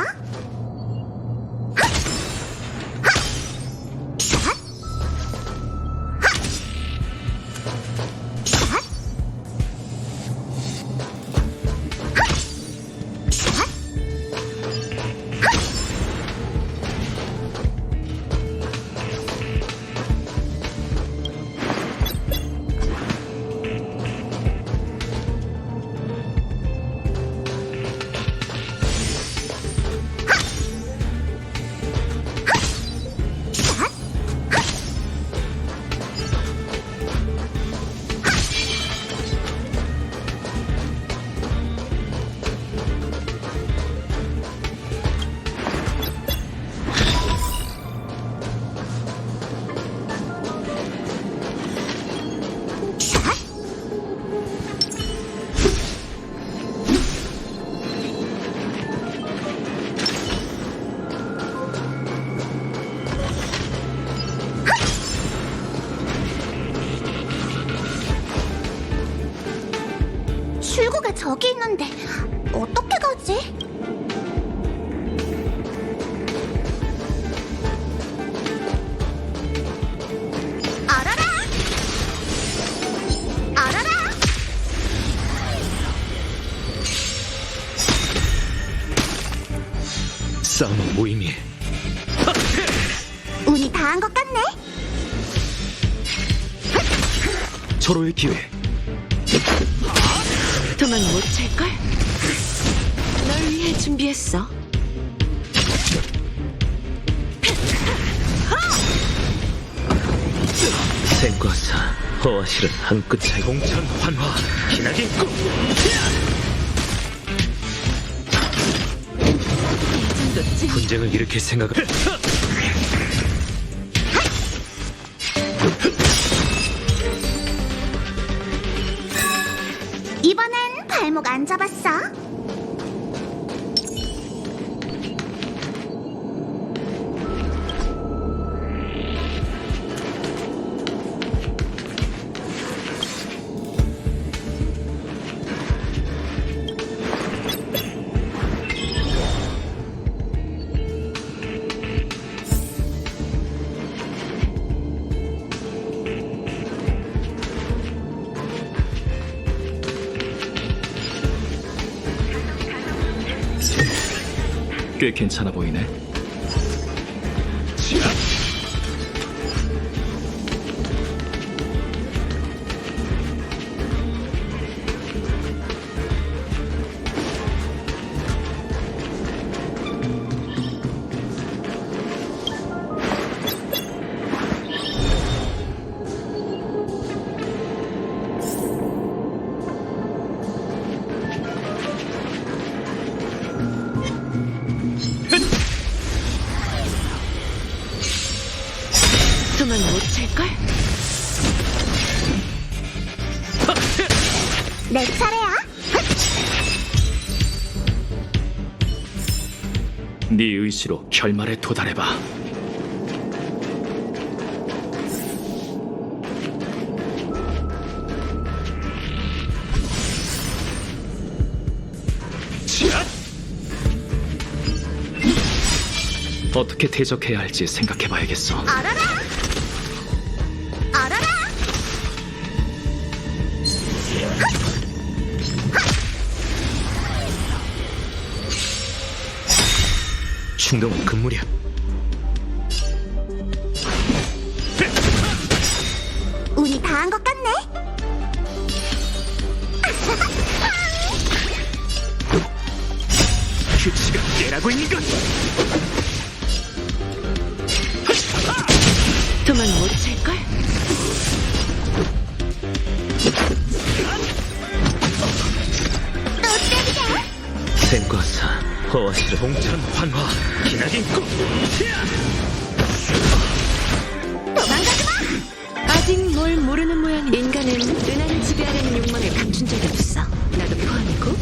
출구가 저기 있는데 어떻게 가지? 알아라! 알아라! 싸움은 무의미해. 운이 다한 것 같네. 서로의 기회. 도망 못 찰걸? 널 위해 준비했어. 생과 사, 허와 실은 한 끗 차이. 공천 환화, 기나긴 꿈. 분쟁을 일으킬 생각은 이번엔 발목 안 잡았어. 꽤 괜찮아 보이네. 도망 못 찰걸? 내 차례야. 네 의지로 결말에 도달해봐. 어떻게 대적해야 할지 생각해봐야겠어. 알아라! 알아라! 충동은 금물이야. 운이 다한 것 같네. 규칙을 깨라고 있는 것. 도망 못 찰걸? 생과사 허와시르 동천 환화 기나긴 꿈. 아직 뭘 모르는 모양. 인간은 은하를 지배하려는 욕망을 감춘 적이 없어. 나도 포함이고.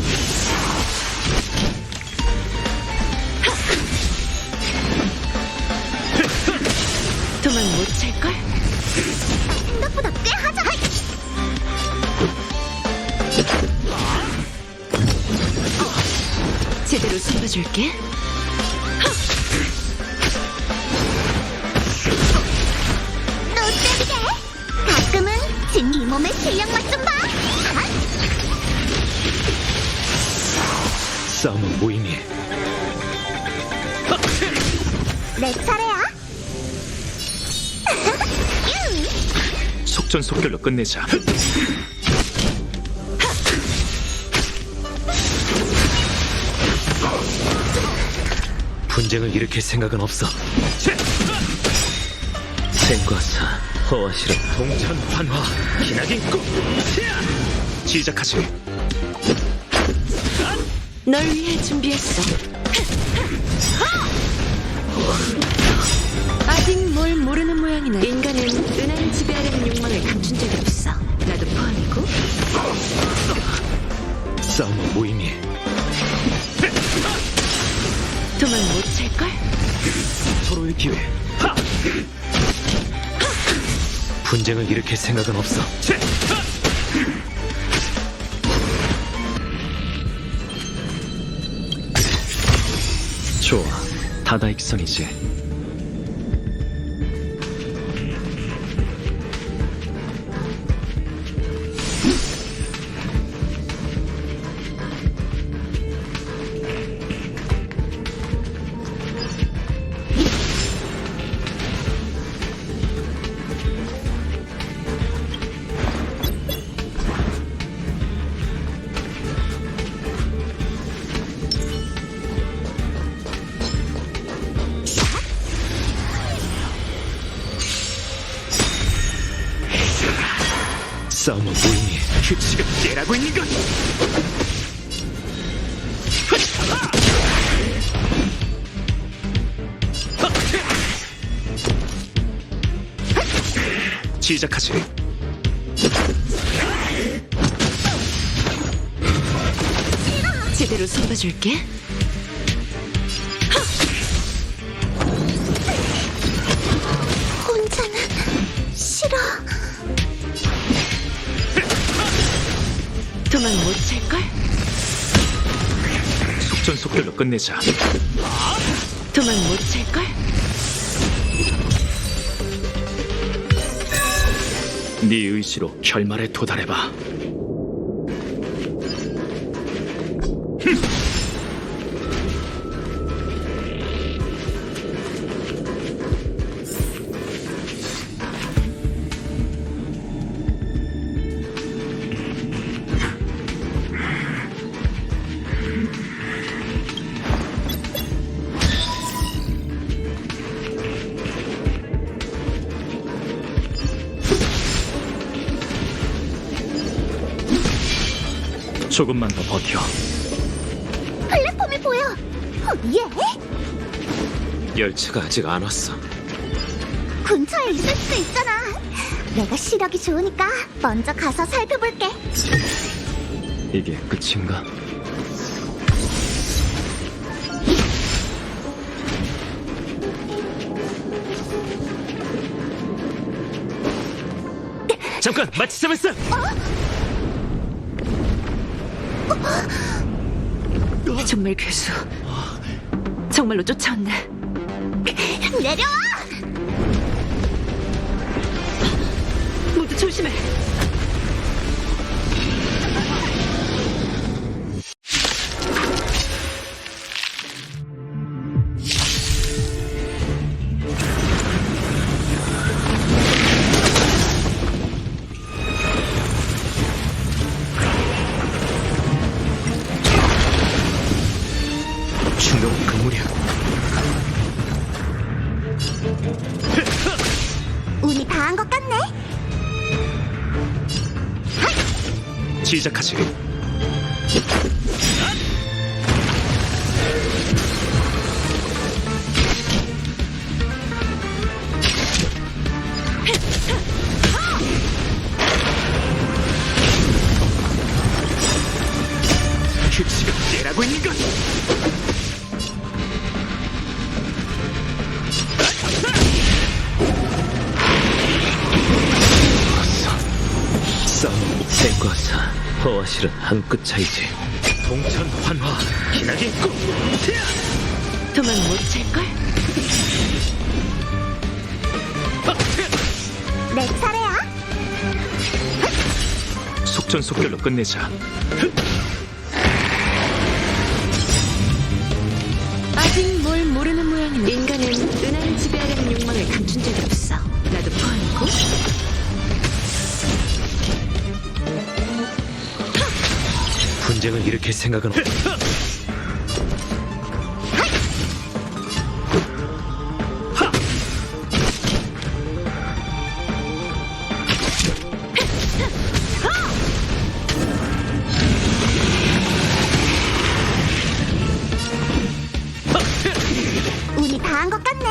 도망 못 찰걸? 생각보다 꽤 하자. 제대로 씹어줄게. 또 때리게. 가끔은 네 몸의 실력 맛 좀 봐. 싸움은 무의미해. 내 차례야. 속전속결로 끝내자. 분쟁을 일으킬 생각은 없어. 생과사 허와시르 동천 환화 기나긴 꿈. 시작하지. 널 위해 준비했어. 아직 뭘 모르는 모양이네. 인간은 은하를 지배하려는 욕망을 감춘 적이 없어. 나도 포함이고. 싸움은 무의미해. 도망 못 찰걸? 서로의 기회. 분쟁을 일으킬 생각은 없어. 좋아. 다다익선이지. 싸움은 무의미해. 규칙을 깨라고 있는 것. 시작하지. 제대로 씹어줄게. 혼자는 싫어. 도망 못 찰걸? 속전속결로 끝내자. 도망 못 찰걸? 네 의지로 결말에 도달해봐. 조금만 더 버텨. 플랫폼이 보여. 예? 열차가 아직 안 왔어. 근처에 있을 수도 있잖아. 내가 시력이 좋으니까 먼저 가서 살펴볼게. 이게 끝인가? 잠깐! 마치 잡았어! 정말 괴수. 정말로 쫓아왔네. 내려와! 모두 조심해. 시작하지. 규칙을 깨라고 있는 것. 싸움 대과사 허와 실은 한 끗 차이지. 동천 환화 기나게 있고. 도망 못 찰걸? 내 차례야. 속전속결로 끝내자. 아직 뭘 모르는 모양이네. 인간은 은하를 지배하려는 욕망을 감춘 적이 없어. 나도 포함이고. 분쟁을 일으킬 생각은 없. 운이 다한 것 같네.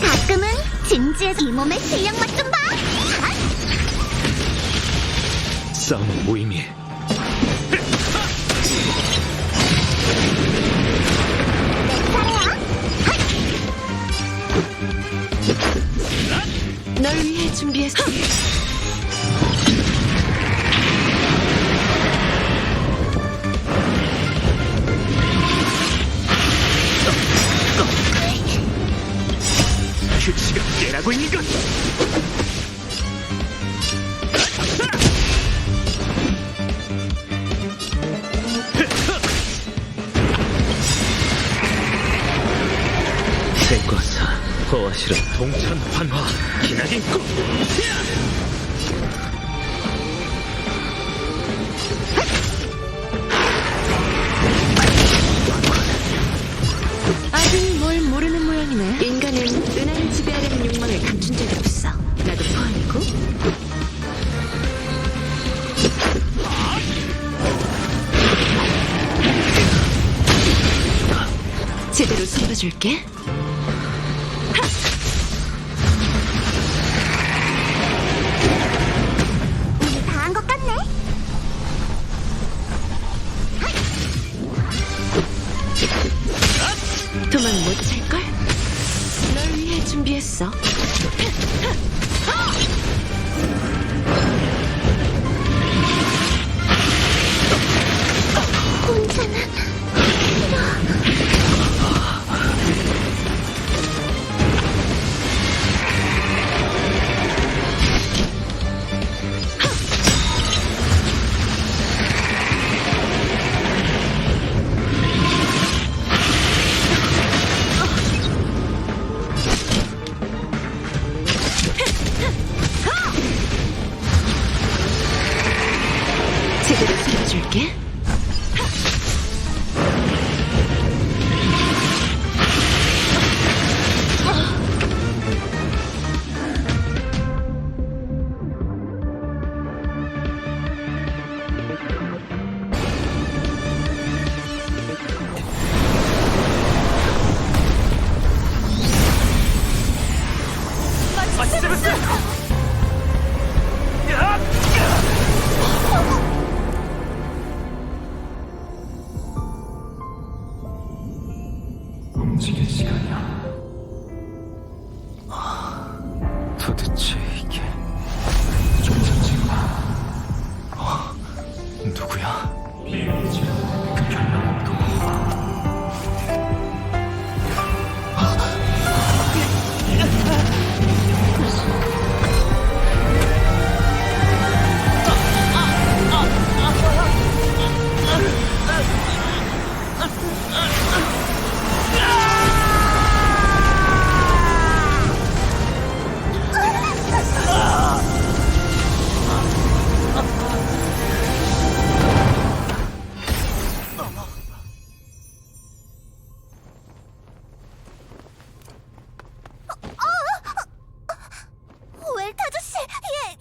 가끔은 진지해서 이 몸의 실력 맛 좀 봐. 싸움은 무의미해. 내 차례야. 널 위해 준비했어. 규칙을 깨라고 있는 것. 대과사 허와 실은 동천 환화 기나게 있고. 아직 뭘 모르는 모양이네. 인간은 은하를 지배하려는 욕망을 감춘 적이 없어. 나도 포함이고. 제대로 쏟아줄게. 운이 다한 것 같네. 도망 못 찰걸? 널 위해 준비했어. 혼자는 제대로 쏟아줄게. 움직일 시간이야. 도대체 이게 종전지구나. 누구야? 그 결론도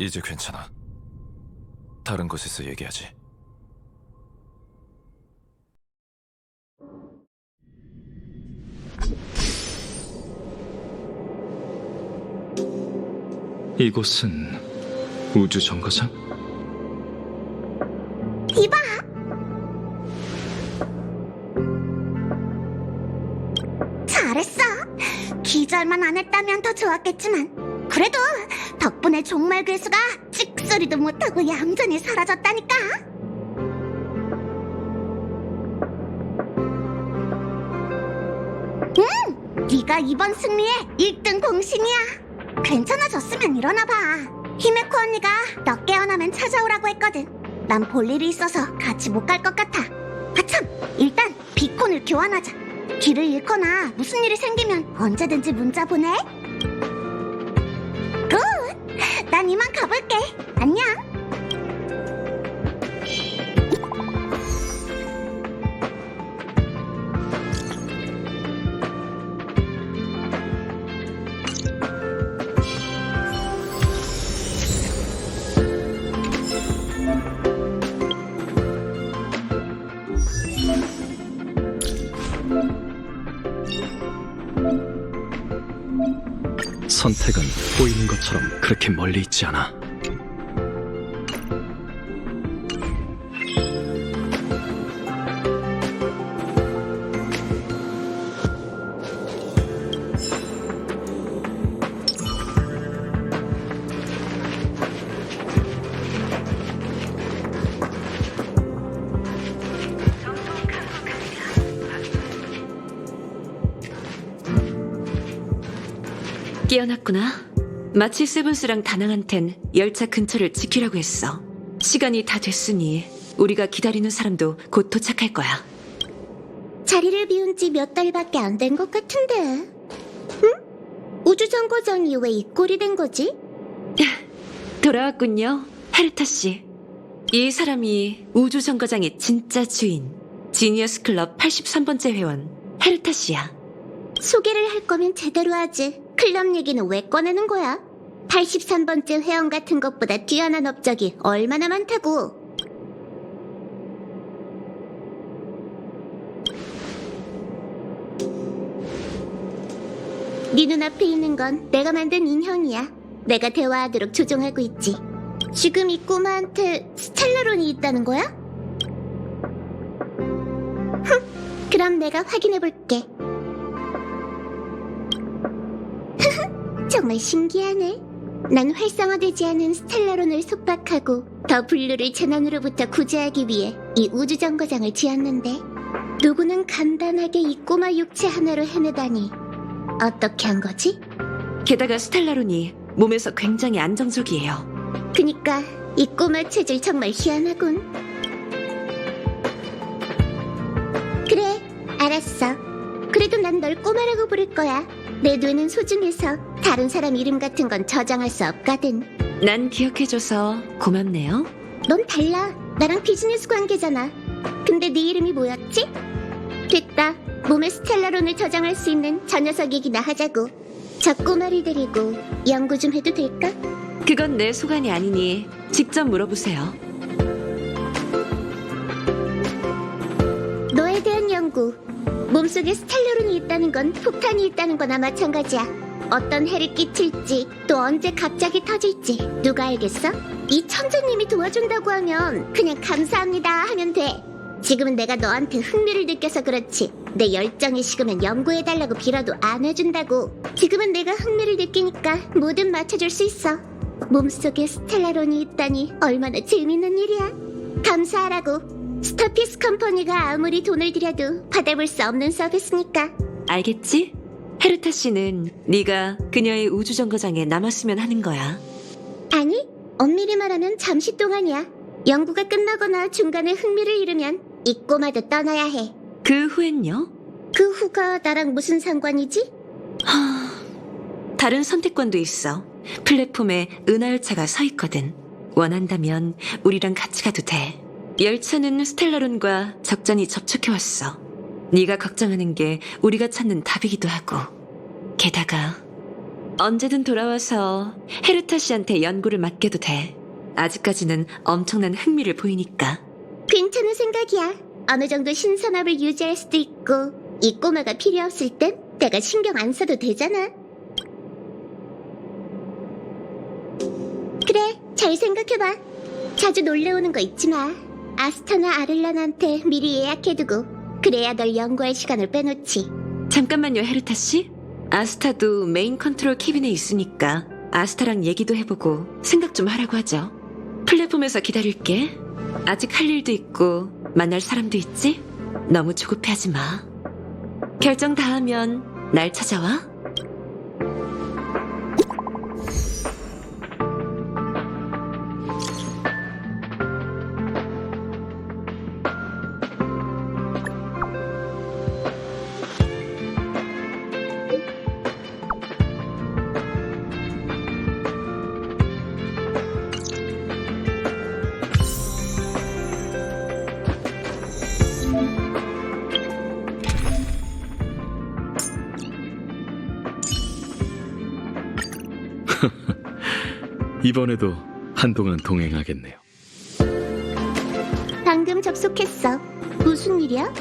이제 괜찮아. 다른 곳에서 얘기하지. 이곳은 우주 정거장? 이봐! 잘했어. 기절만 안 했다면 더 좋았겠지만 그래도 덕분에 종말 괴수가 찍소리도 못하고 얌전히 사라졌다니까. 네가 이번 승리의 1등 공신이야. 괜찮아졌으면 일어나봐. 히메코 언니가 너 깨어나면 찾아오라고 했거든. 난 볼 일이 있어서 같이 못 갈 것 같아. 아참, 일단 비콘을 교환하자. 길을 잃거나 무슨 일이 생기면 언제든지 문자 보내. 굿! 난 이만 가볼게. 안녕. 선택은 보이는 것처럼 그렇게 멀리 있지 않아. 깨어났구나. 마치 세븐스랑 다낭한텐 열차 근처를 지키라고 했어. 시간이 다 됐으니 우리가 기다리는 사람도 곧 도착할 거야. 자리를 비운 지 몇 달밖에 안 된 것 같은데. 응? 우주정거장이 왜 이 꼴이 된 거지? 돌아왔군요, 헤르타 씨. 이 사람이 우주정거장의 진짜 주인, 지니어스 클럽 83번째 회원 헤르타 씨야. 소개를 할 거면 제대로 하지. 클럽 얘기는 왜 꺼내는 거야? 83번째 회원 같은 것보다 뛰어난 업적이 얼마나 많다고. 네 눈앞에 있는 건 내가 만든 인형이야. 내가 대화하도록 조종하고 있지. 지금 이 꼬마한테 스텔라론이 있다는 거야? 흠, 그럼 내가 확인해볼게. 정말 신기하네. 난 활성화되지 않은 스텔라론을 속박하고 더 블루를 재난으로부터 구제하기 위해 이 우주정거장을 지었는데 누구는 간단하게 이 꼬마 육체 하나로 해내다니. 어떻게 한 거지? 게다가 스텔라론이 몸에서 굉장히 안정적이에요. 그니까 이 꼬마 체질 정말 희한하군. 그래, 알았어. 그래도 난 널 꼬마라고 부를 거야. 내 뇌는 소중해서 다른 사람 이름 같은 건 저장할 수 없거든. 난 기억해줘서 고맙네요. 넌 달라. 나랑 비즈니스 관계잖아. 근데 네 이름이 뭐였지? 됐다. 몸에 스텔라론을 저장할 수 있는 저 녀석 얘기나 하자고. 저 꼬마를 데리고 연구 좀 해도 될까? 그건 내 소관이 아니니 직접 물어보세요. 너에 대한 연구. 몸속에 스텔라론이 있다는 건 폭탄이 있다는 거나 마찬가지야. 어떤 해를 끼칠지 또 언제 갑자기 터질지 누가 알겠어? 이 천재님이 도와준다고 하면 그냥 감사합니다 하면 돼. 지금은 내가 너한테 흥미를 느껴서 그렇지 내 열정이 식으면 연구해달라고 빌어도 안 해준다고. 지금은 내가 흥미를 느끼니까 뭐든 맞춰줄 수 있어. 몸속에 스텔라론이 있다니 얼마나 재밌는 일이야. 감사하라고. 스타피스 컴퍼니가 아무리 돈을 들여도 받아볼 수 없는 서비스니까. 알겠지? 헤르타 씨는 네가 그녀의 우주정거장에 남았으면 하는 거야. 아니, 엄밀히 말하면 잠시 동안이야. 연구가 끝나거나 중간에 흥미를 잃으면 이 꼬마도 떠나야 해. 그 후엔요? 그 후가 나랑 무슨 상관이지? 다른 선택권도 있어. 플랫폼에 은하열차가 서 있거든. 원한다면 우리랑 같이 가도 돼. 열차는 스텔라론과 적잖이 접촉해왔어. 네가 걱정하는 게 우리가 찾는 답이기도 하고. 게다가 언제든 돌아와서 헤르타 씨한테 연구를 맡겨도 돼. 아직까지는 엄청난 흥미를 보이니까. 괜찮은 생각이야. 어느 정도 신선함을 유지할 수도 있고 이 꼬마가 필요 없을 땐 내가 신경 안 써도 되잖아. 그래, 잘 생각해봐. 자주 놀러 오는 거 잊지 마. 아스타나 아를란한테 미리 예약해두고 그래야 널 연구할 시간을 빼놓지. 잠깐만요, 헤르타 씨. 아스타도 메인 컨트롤 캐빈에 있으니까 아스타랑 얘기도 해보고 생각 좀 하라고 하죠. 플랫폼에서 기다릴게. 아직 할 일도 있고 만날 사람도 있지? 너무 조급해하지 마. 결정 다 하면 날 찾아와. 이번에도 한동안 동행하겠네요. 방금 접속했어. 무슨 일이야?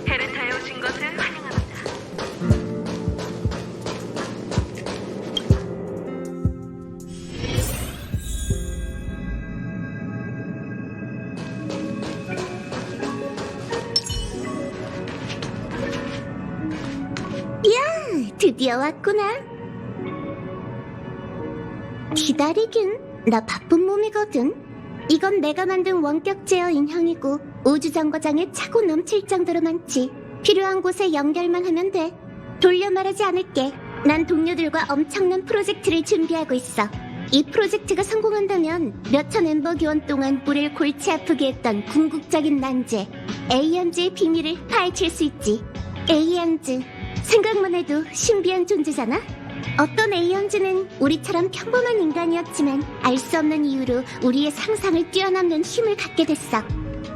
헤르타에 오신 것을 환영합니다. 드디어 왔구나. 기다리긴. 나 바쁜 몸이거든. 이건 내가 만든 원격 제어 인형이고 우주정거장에 차고 넘칠 정도로 많지. 필요한 곳에 연결만 하면 돼. 돌려 말하지 않을게. 난 동료들과 엄청난 프로젝트를 준비하고 있어. 이 프로젝트가 성공한다면 몇천 엠버 교원 동안 우리를 골치 아프게 했던 궁극적인 난제 에이언즈의 비밀을 파헤칠 수 있지. 에이언즈, 생각만 해도 신비한 존재잖아? 어떤 에이언즈는 우리처럼 평범한 인간이었지만 알 수 없는 이유로 우리의 상상을 뛰어넘는 힘을 갖게 됐어.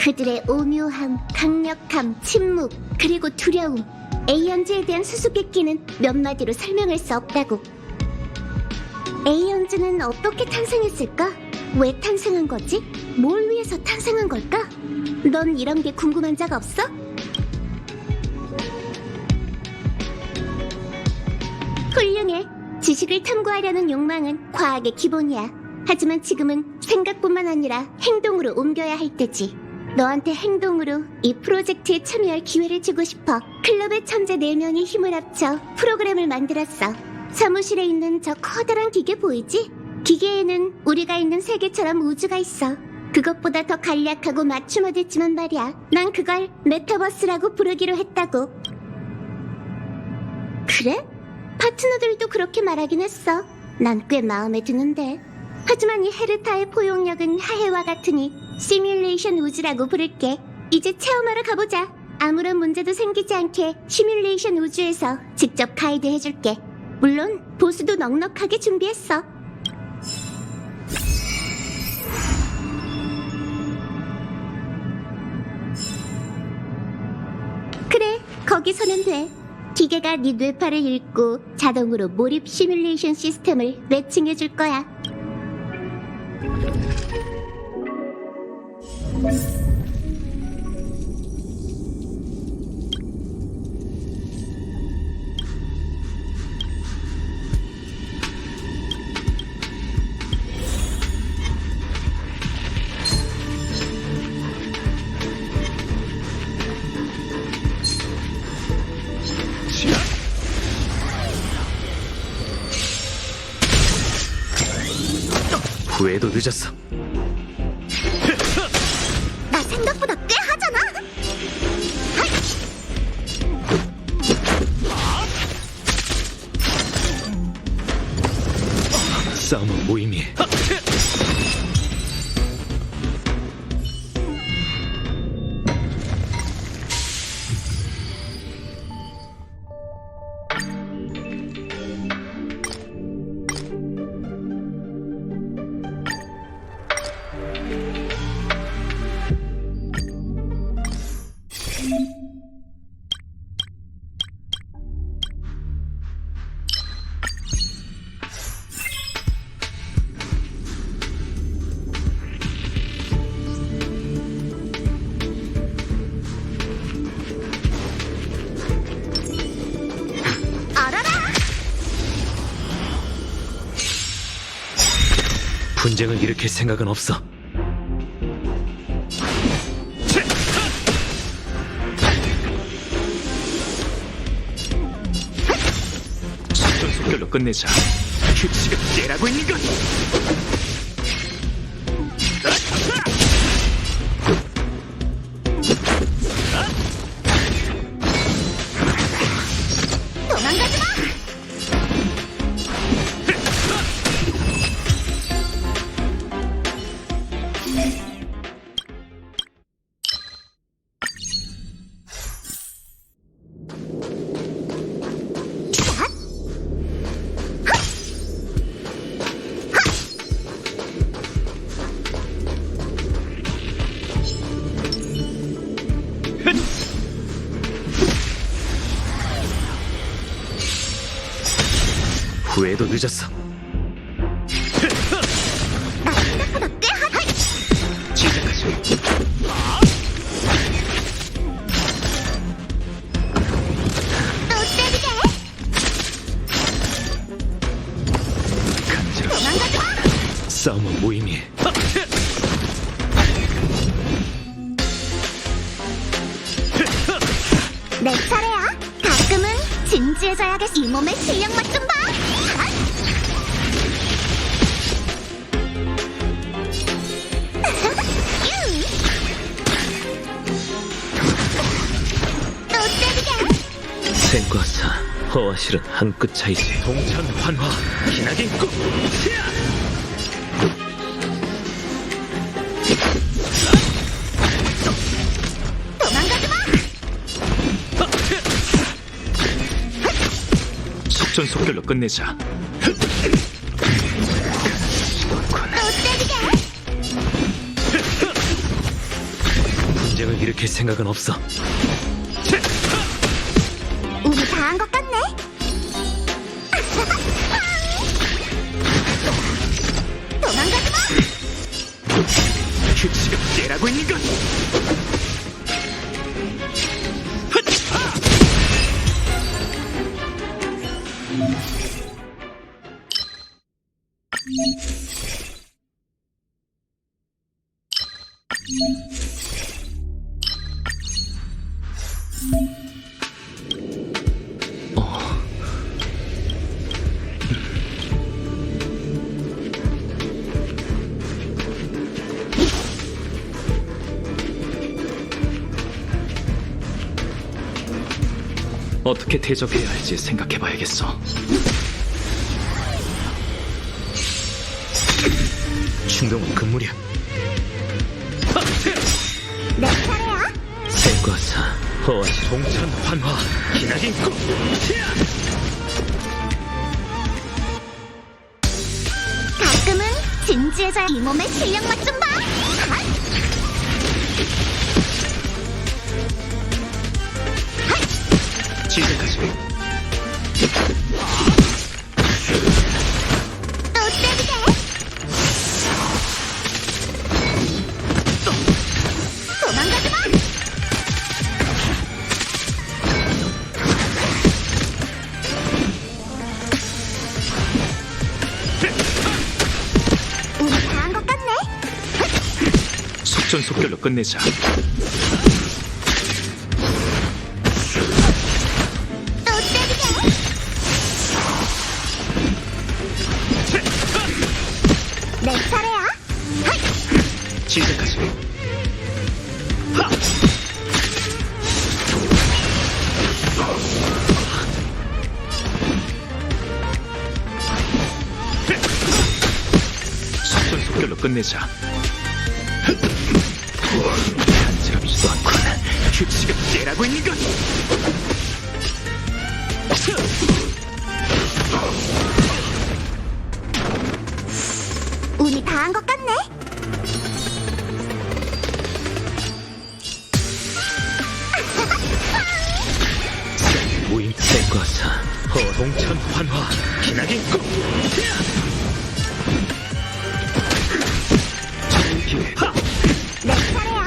그들의 오묘함, 강력함, 침묵, 그리고 두려움. 에이언즈에 대한 수수께끼는 몇 마디로 설명할 수 없다고. 에이언즈는 어떻게 탄생했을까? 왜 탄생한 거지? 뭘 위해서 탄생한 걸까? 넌 이런 게 궁금한 적 없어? 훌륭해. 지식을 탐구하려는 욕망은 과학의 기본이야. 하지만 지금은 생각뿐만 아니라 행동으로 옮겨야 할 때지. 너한테 행동으로 이 프로젝트에 참여할 기회를 주고 싶어. 클럽의 천재 4명이 힘을 합쳐 프로그램을 만들었어. 사무실에 있는 저 커다란 기계 보이지? 기계에는 우리가 있는 세계처럼 우주가 있어. 그것보다 더 간략하고 맞춤화됐지만 말이야. 난 그걸 메타버스라고 부르기로 했다고. 그래? 파트너들도 그렇게 말하긴 했어. 난 꽤 마음에 드는데. 하지만 이 헤르타의 포용력은 하해와 같으니 시뮬레이션 우주라고 부를게. 이제 체험하러 가보자. 아무런 문제도 생기지 않게 시뮬레이션 우주에서 직접 가이드 해줄게. 물론 보수도 넉넉하게 준비했어. 그래, 거기서는 돼. 기계가 네 뇌파를 읽고 자동으로 몰입 시뮬레이션 시스템을 매칭해줄 거야. 후회도 늦었어. 나 생각보다 꽤 하잖아. 싸움은 무의미해. 분쟁을 일으킬 생각은 없어. 속전속결로 끝내자. 규칙을 깨라고 있는 것. 도망가지 마! 후회도 늦었어. 시작하지. 또 때리게! 간지러. 도망가지 마! 싸움은 무의미해. 내 차례야. 가끔은 진지해져야겠어. 이 몸의 실력 맛 좀 봐. 또 때리게. 생과 사, 허와 실은 한 끗 차이지. 동천 환화, 기나긴 꿈. 도망가지 마. 속전속결로 끝내자. 또 때리게. 분쟁을 일으킬 생각은 없어. 우리 다 한 것 같네. 도망가지 마. 규칙을 깨라고 있는 것. 어떻게 대접해야 할지 생각해봐야겠어. 충동은 금물이야. 내 차례야. 생과 사, 허와 실, 동천 환화, 기나긴 꿈. 가끔은 진지해져야 이 몸의 실력 맛 좀 봐. 시작하지. 또 때리게. 도망가지 마. 우리 다 한 것 같네. 속전속결로 끝내자. 또 때리게. 내 차례야. 시작하지. 끝내자. 간지럽지도 않군. 규칙을 깨라고 있는 것. 운이 다한 것 같네. 무인된 것은 동천 환화 기나긴 꿈. 내 차례야.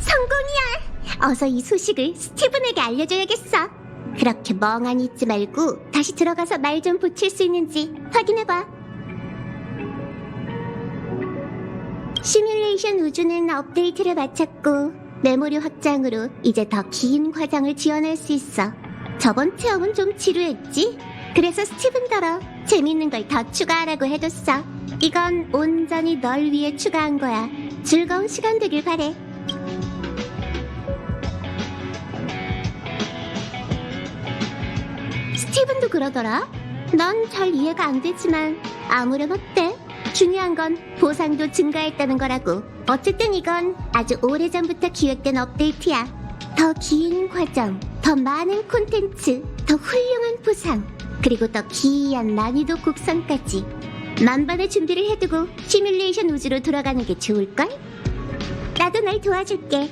성공이야. 어서 이 소식을 스티븐에게 알려줘야겠어. 그렇게 멍하니 있지 말고 다시 들어가서 말 좀 붙일 수 있는지 확인해봐. 시뮬레이션 우주는 업데이트를 마쳤고 메모리 확장으로 이제 더 긴 과정을 지원할 수 있어. 저번 체험은 좀 지루했지? 그래서 스티븐더러 재밌는 걸 더 추가하라고 해뒀어. 이건 온전히 널 위해 추가한 거야. 즐거운 시간 되길 바래. 스티븐도 그러더라. 넌 잘 이해가 안 되지만 아무렴 어때? 중요한 건 보상도 증가했다는 거라고. 어쨌든 이건 아주 오래전부터 기획된 업데이트야. 더 긴 과정, 더 많은 콘텐츠, 더 훌륭한 보상, 그리고 더 기이한 난이도 곡선까지 만반의 준비를 해두고 시뮬레이션 우주로 돌아가는 게 좋을걸? 나도 널 도와줄게.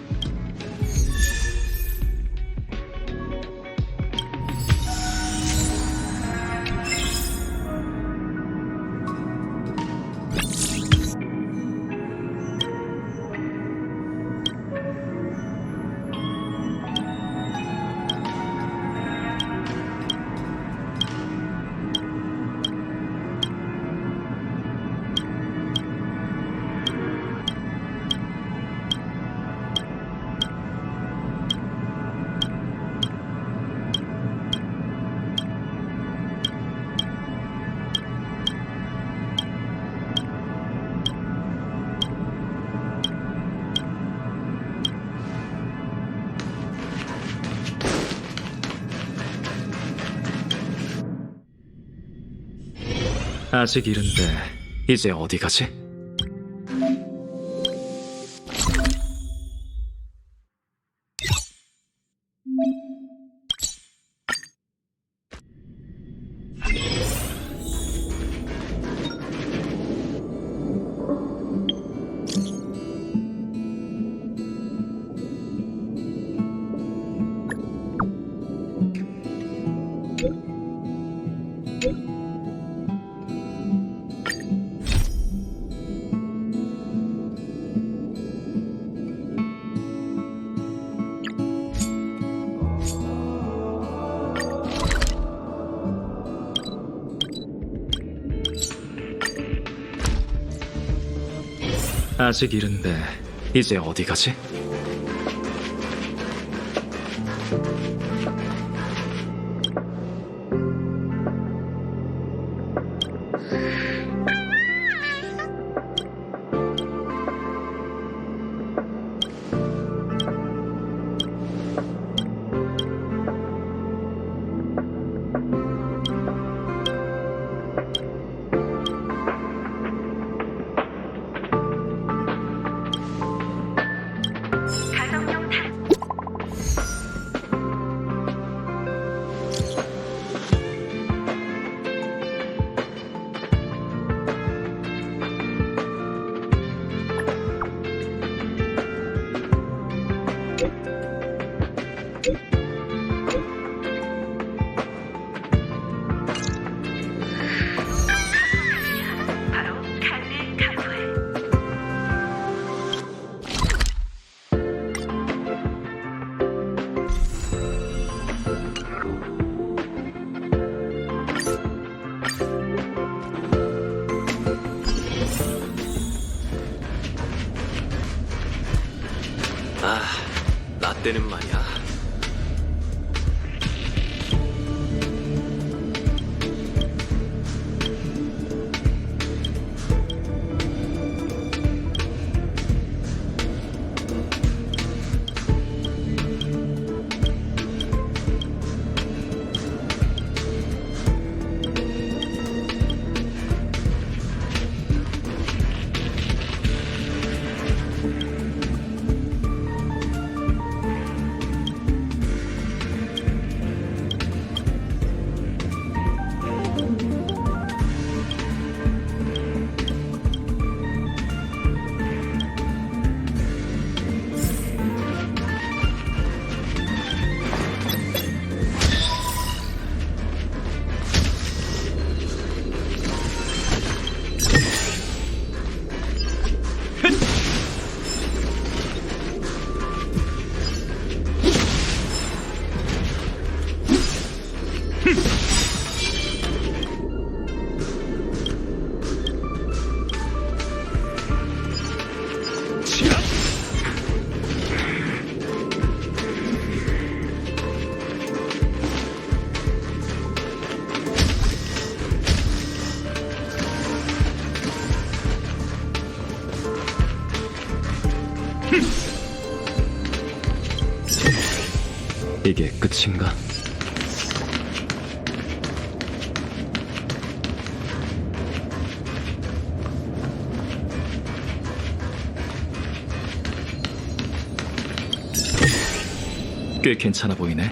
아직 이른데 이제 어디 가지? 아직 이른데 이제 어디 가지? 때는 말이야. 이게 끝인가? 꽤 괜찮아 보이네.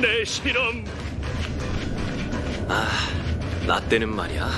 내 실험 나 때는 말이야.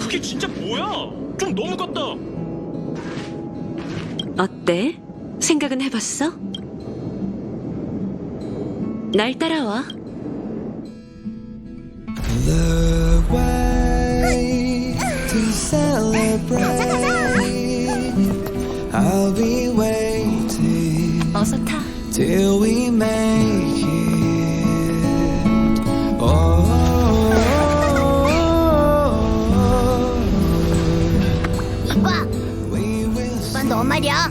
그게 진짜 뭐야? 좀 너무 같다. 어때? 생각은 해봤어? 날 따라와. 어서 타. Till we make it. 이봐, We will 이봐 너 말이야.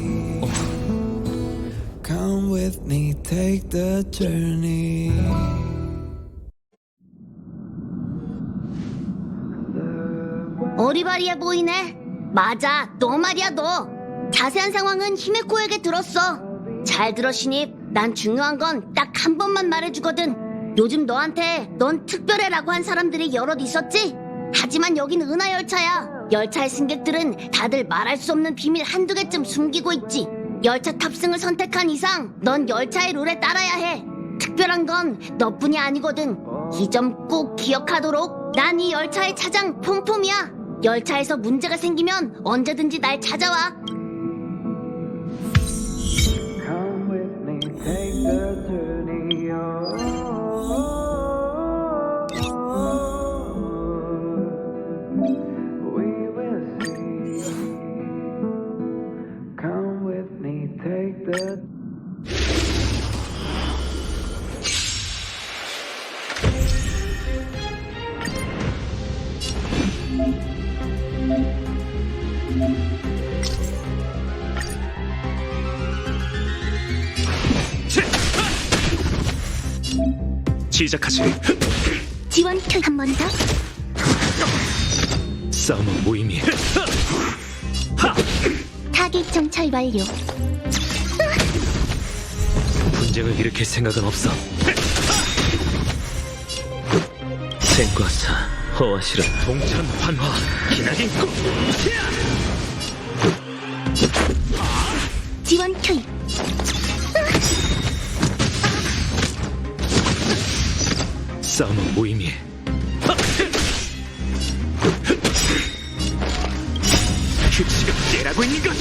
come with me, take the journey. 어리바리해 보이네. 맞아, 너 말이야 너. 자세한 상황은 히메코에게 들었어. 잘 들어 신입. 난 중요한 건 딱 한 번만 말해주거든. 요즘 너한테 넌 특별해라고 한 사람들이 여럿 있었지? 하지만 여긴 은하열차야. 열차의 승객들은 다들 말할 수 없는 비밀 한두 개쯤 숨기고 있지. 열차 탑승을 선택한 이상 넌 열차의 룰에 따라야 해. 특별한 건 너뿐이 아니거든. 이 점 꼭 기억하도록. 난 이 열차의 차장 폼폼이야. 열차에서 문제가 생기면 언제든지 날 찾아와. Come with me, take the journey. We will see. Come with their 시작하지. 지원 투 한 번 더. 싸움은 무의미해. 타겟 정찰 완료. 분쟁을 일으킬 생각은 없어. 생과사 허와실은 동천 환화 기나긴 꿈. 지원 투입. 싸움은 무의미해. 규칙을 깨라고 있는 것.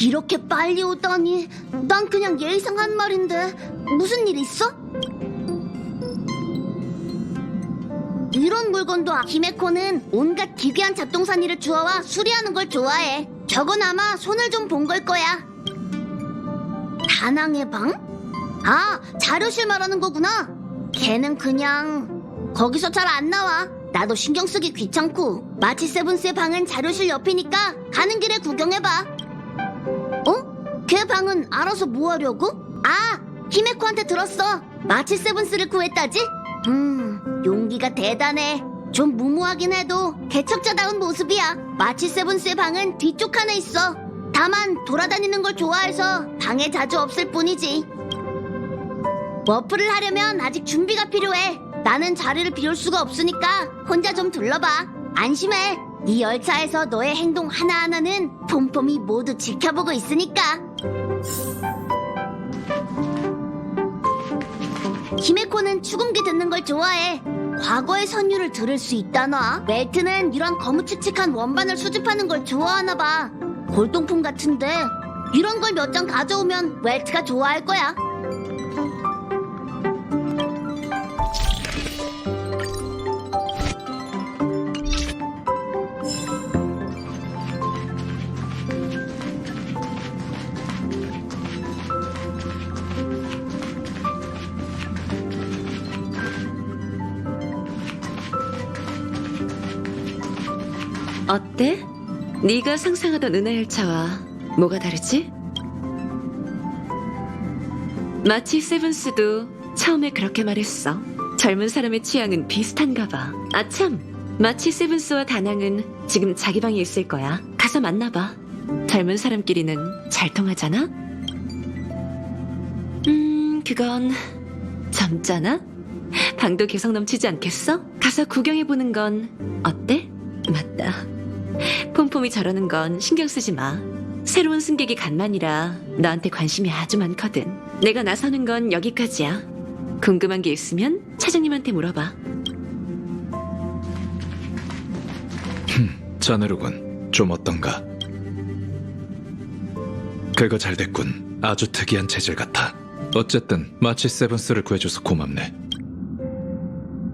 이렇게 빨리 오다니. 난 그냥 예상한 말인데 무슨 일 있어? 이런 물건도 히메코는 온갖 기괴한 잡동사니를 주워와 수리하는 걸 좋아해. 저건 아마 손을 좀 본 걸 거야. 다낭의 방? 아, 자료실 말하는 거구나. 걔는 그냥 거기서 잘 안 나와. 나도 신경 쓰기 귀찮고. 마치 세븐스의 방은 자료실 옆이니까 가는 길에 구경해봐. 어? 걔 방은 알아서 뭐 하려고? 아, 히메코한테 들었어. 마치 세븐스를 구했다지? 용기가 대단해. 좀 무모하긴 해도 개척자다운 모습이야. 마치 세븐스의 방은 뒤쪽 칸에 있어. 다만 돌아다니는 걸 좋아해서 방에 자주 없을 뿐이지. 워프를 하려면 아직 준비가 필요해. 나는 자리를 비울 수가 없으니까 혼자 좀 둘러봐. 안심해. 이 열차에서 너의 행동 하나하나는 폼폼이 모두 지켜보고 있으니까. 히메코는 추궁기 듣는 걸 좋아해. 과거의 선율을 들을 수 있다나? 웰트는 이런 거무칙칙한 원반을 수집하는 걸 좋아하나 봐. 골동품 같은데 이런 걸 몇 장 가져오면 웰트가 좋아할 거야. 어때? 네가 상상하던 은하열차와 뭐가 다르지? 마치 세븐스도 처음에 그렇게 말했어. 젊은 사람의 취향은 비슷한가 봐. 아참, 마치 세븐스와 다낭은 지금 자기 방에 있을 거야. 가서 만나봐. 젊은 사람끼리는 잘 통하잖아? 그건 젊잖아? 방도 개성 넘치지 않겠어? 가서 구경해보는 건 어때? 맞다. 폼폼이 저러는 건 신경 쓰지 마. 새로운 승객이 간만이라 너한테 관심이 아주 많거든. 내가 나서는 건 여기까지야. 궁금한 게 있으면 차장님한테 물어봐. 자네로군. 좀 어떤가? 그거 잘 됐군. 아주 특이한 재질 같아. 어쨌든 마치 세븐스를 구해줘서 고맙네.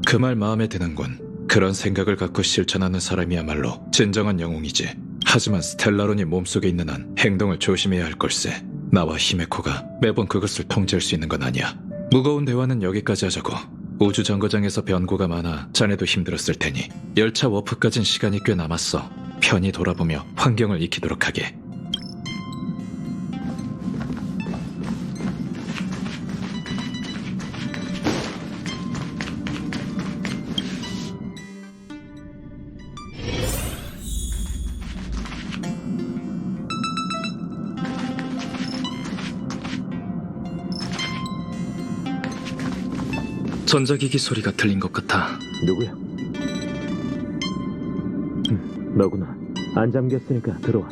그 말 마음에 드는군. 그런 생각을 갖고 실천하는 사람이야말로 진정한 영웅이지. 하지만 스텔라론이 몸속에 있는 한 행동을 조심해야 할 걸세. 나와 히메코가 매번 그것을 통제할 수 있는 건 아니야. 무거운 대화는 여기까지 하자고. 우주정거장에서 변고가 많아 자네도 힘들었을 테니 열차 워프까진 시간이 꽤 남았어. 편히 돌아보며 환경을 익히도록 하게. 전자기기 소리가 들린 것 같아. 누구야? 너구나. 안 잠겼으니까 들어와.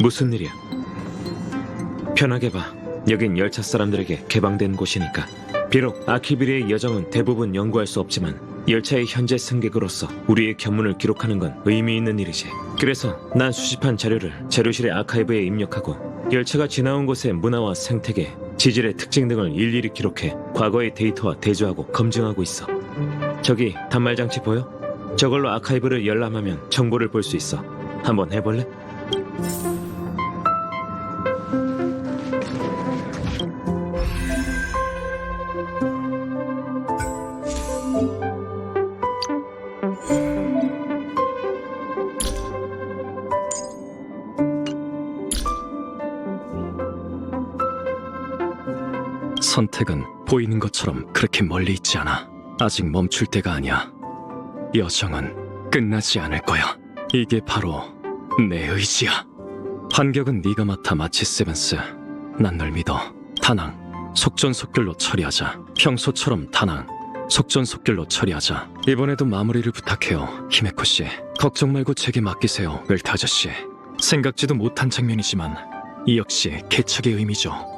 무슨 일이야? 편하게 봐. 여긴 열차 사람들에게 개방된 곳이니까. 비록 아키비리의 여정은 대부분 연구할 수 없지만 열차의 현재 승객으로서 우리의 견문을 기록하는 건 의미 있는 일이지. 그래서 난 수집한 자료를 자료실의 아카이브에 입력하고 열차가 지나온 곳의 문화와 생태계, 지질의 특징 등을 일일이 기록해 과거의 데이터와 대조하고 검증하고 있어. 저기 단말장치 보여? 저걸로 아카이브를 열람하면 정보를 볼 수 있어. 한번 해볼래? 선택은 보이는 것처럼 그렇게 멀리 있지 않아. 아직 멈출 때가 아니야. 여정은 끝나지 않을 거야. 이게 바로 내 의지야. 반격은 네가 맡아 마치 세븐스. 난 널 믿어. 다낭, 속전속결로 처리하자. 평소처럼 다낭, 속전속결로 처리하자. 이번에도 마무리를 부탁해요, 히메코 씨. 걱정 말고 제게 맡기세요, 웰트 아저씨. 생각지도 못한 장면이지만 이 역시 개척의 의미죠.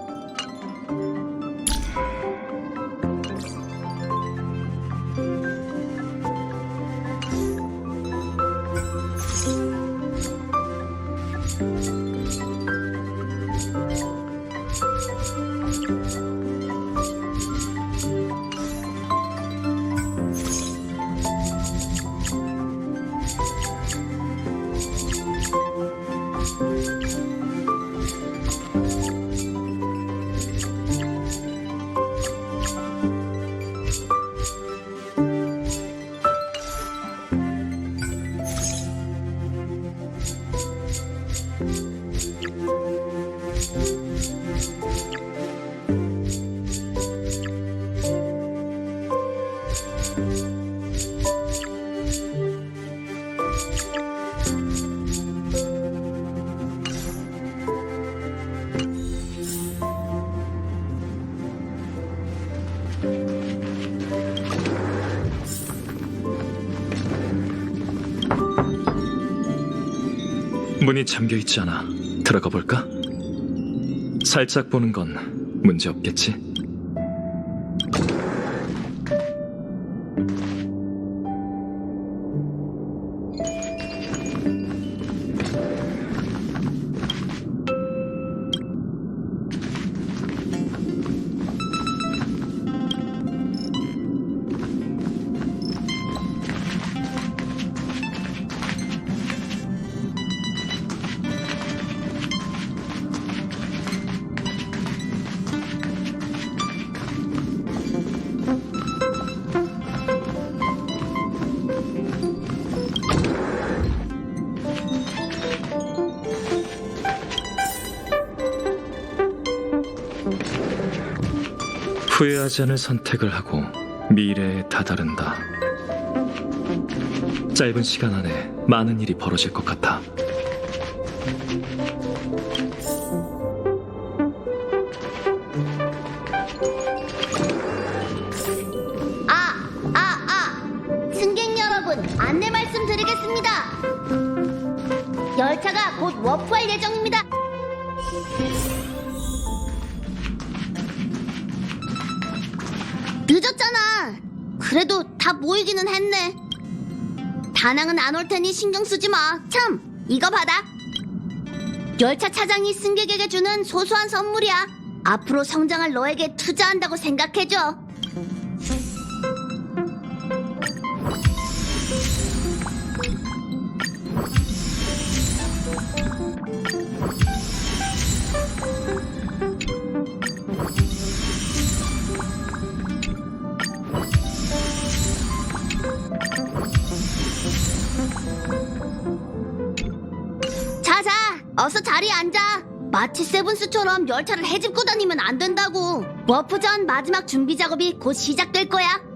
문이 잠겨 있지 않아. 들어가 볼까? 살짝 보는 건 문제 없겠지? 후회하지 않을 선택을 하고 미래에 다다른다. 짧은 시간 안에 많은 일이 벌어질 것 같아. 승객 여러분, 안내 말씀드리겠습니다. 열차가 곧 워프할 예정입니다. 늦었잖아. 그래도 다 모이기는 했네. 다낭은 안 올 테니 신경 쓰지 마. 참, 이거 받아. 열차 차장이 승객에게 주는 소소한 선물이야. 앞으로 성장할 너에게 투자한다고 생각해줘. 자자, 어서 자리에 앉아. 마치 세븐스처럼 열차를 헤집고 다니면 안 된다고. 워프 전 마지막 준비 작업이 곧 시작될 거야.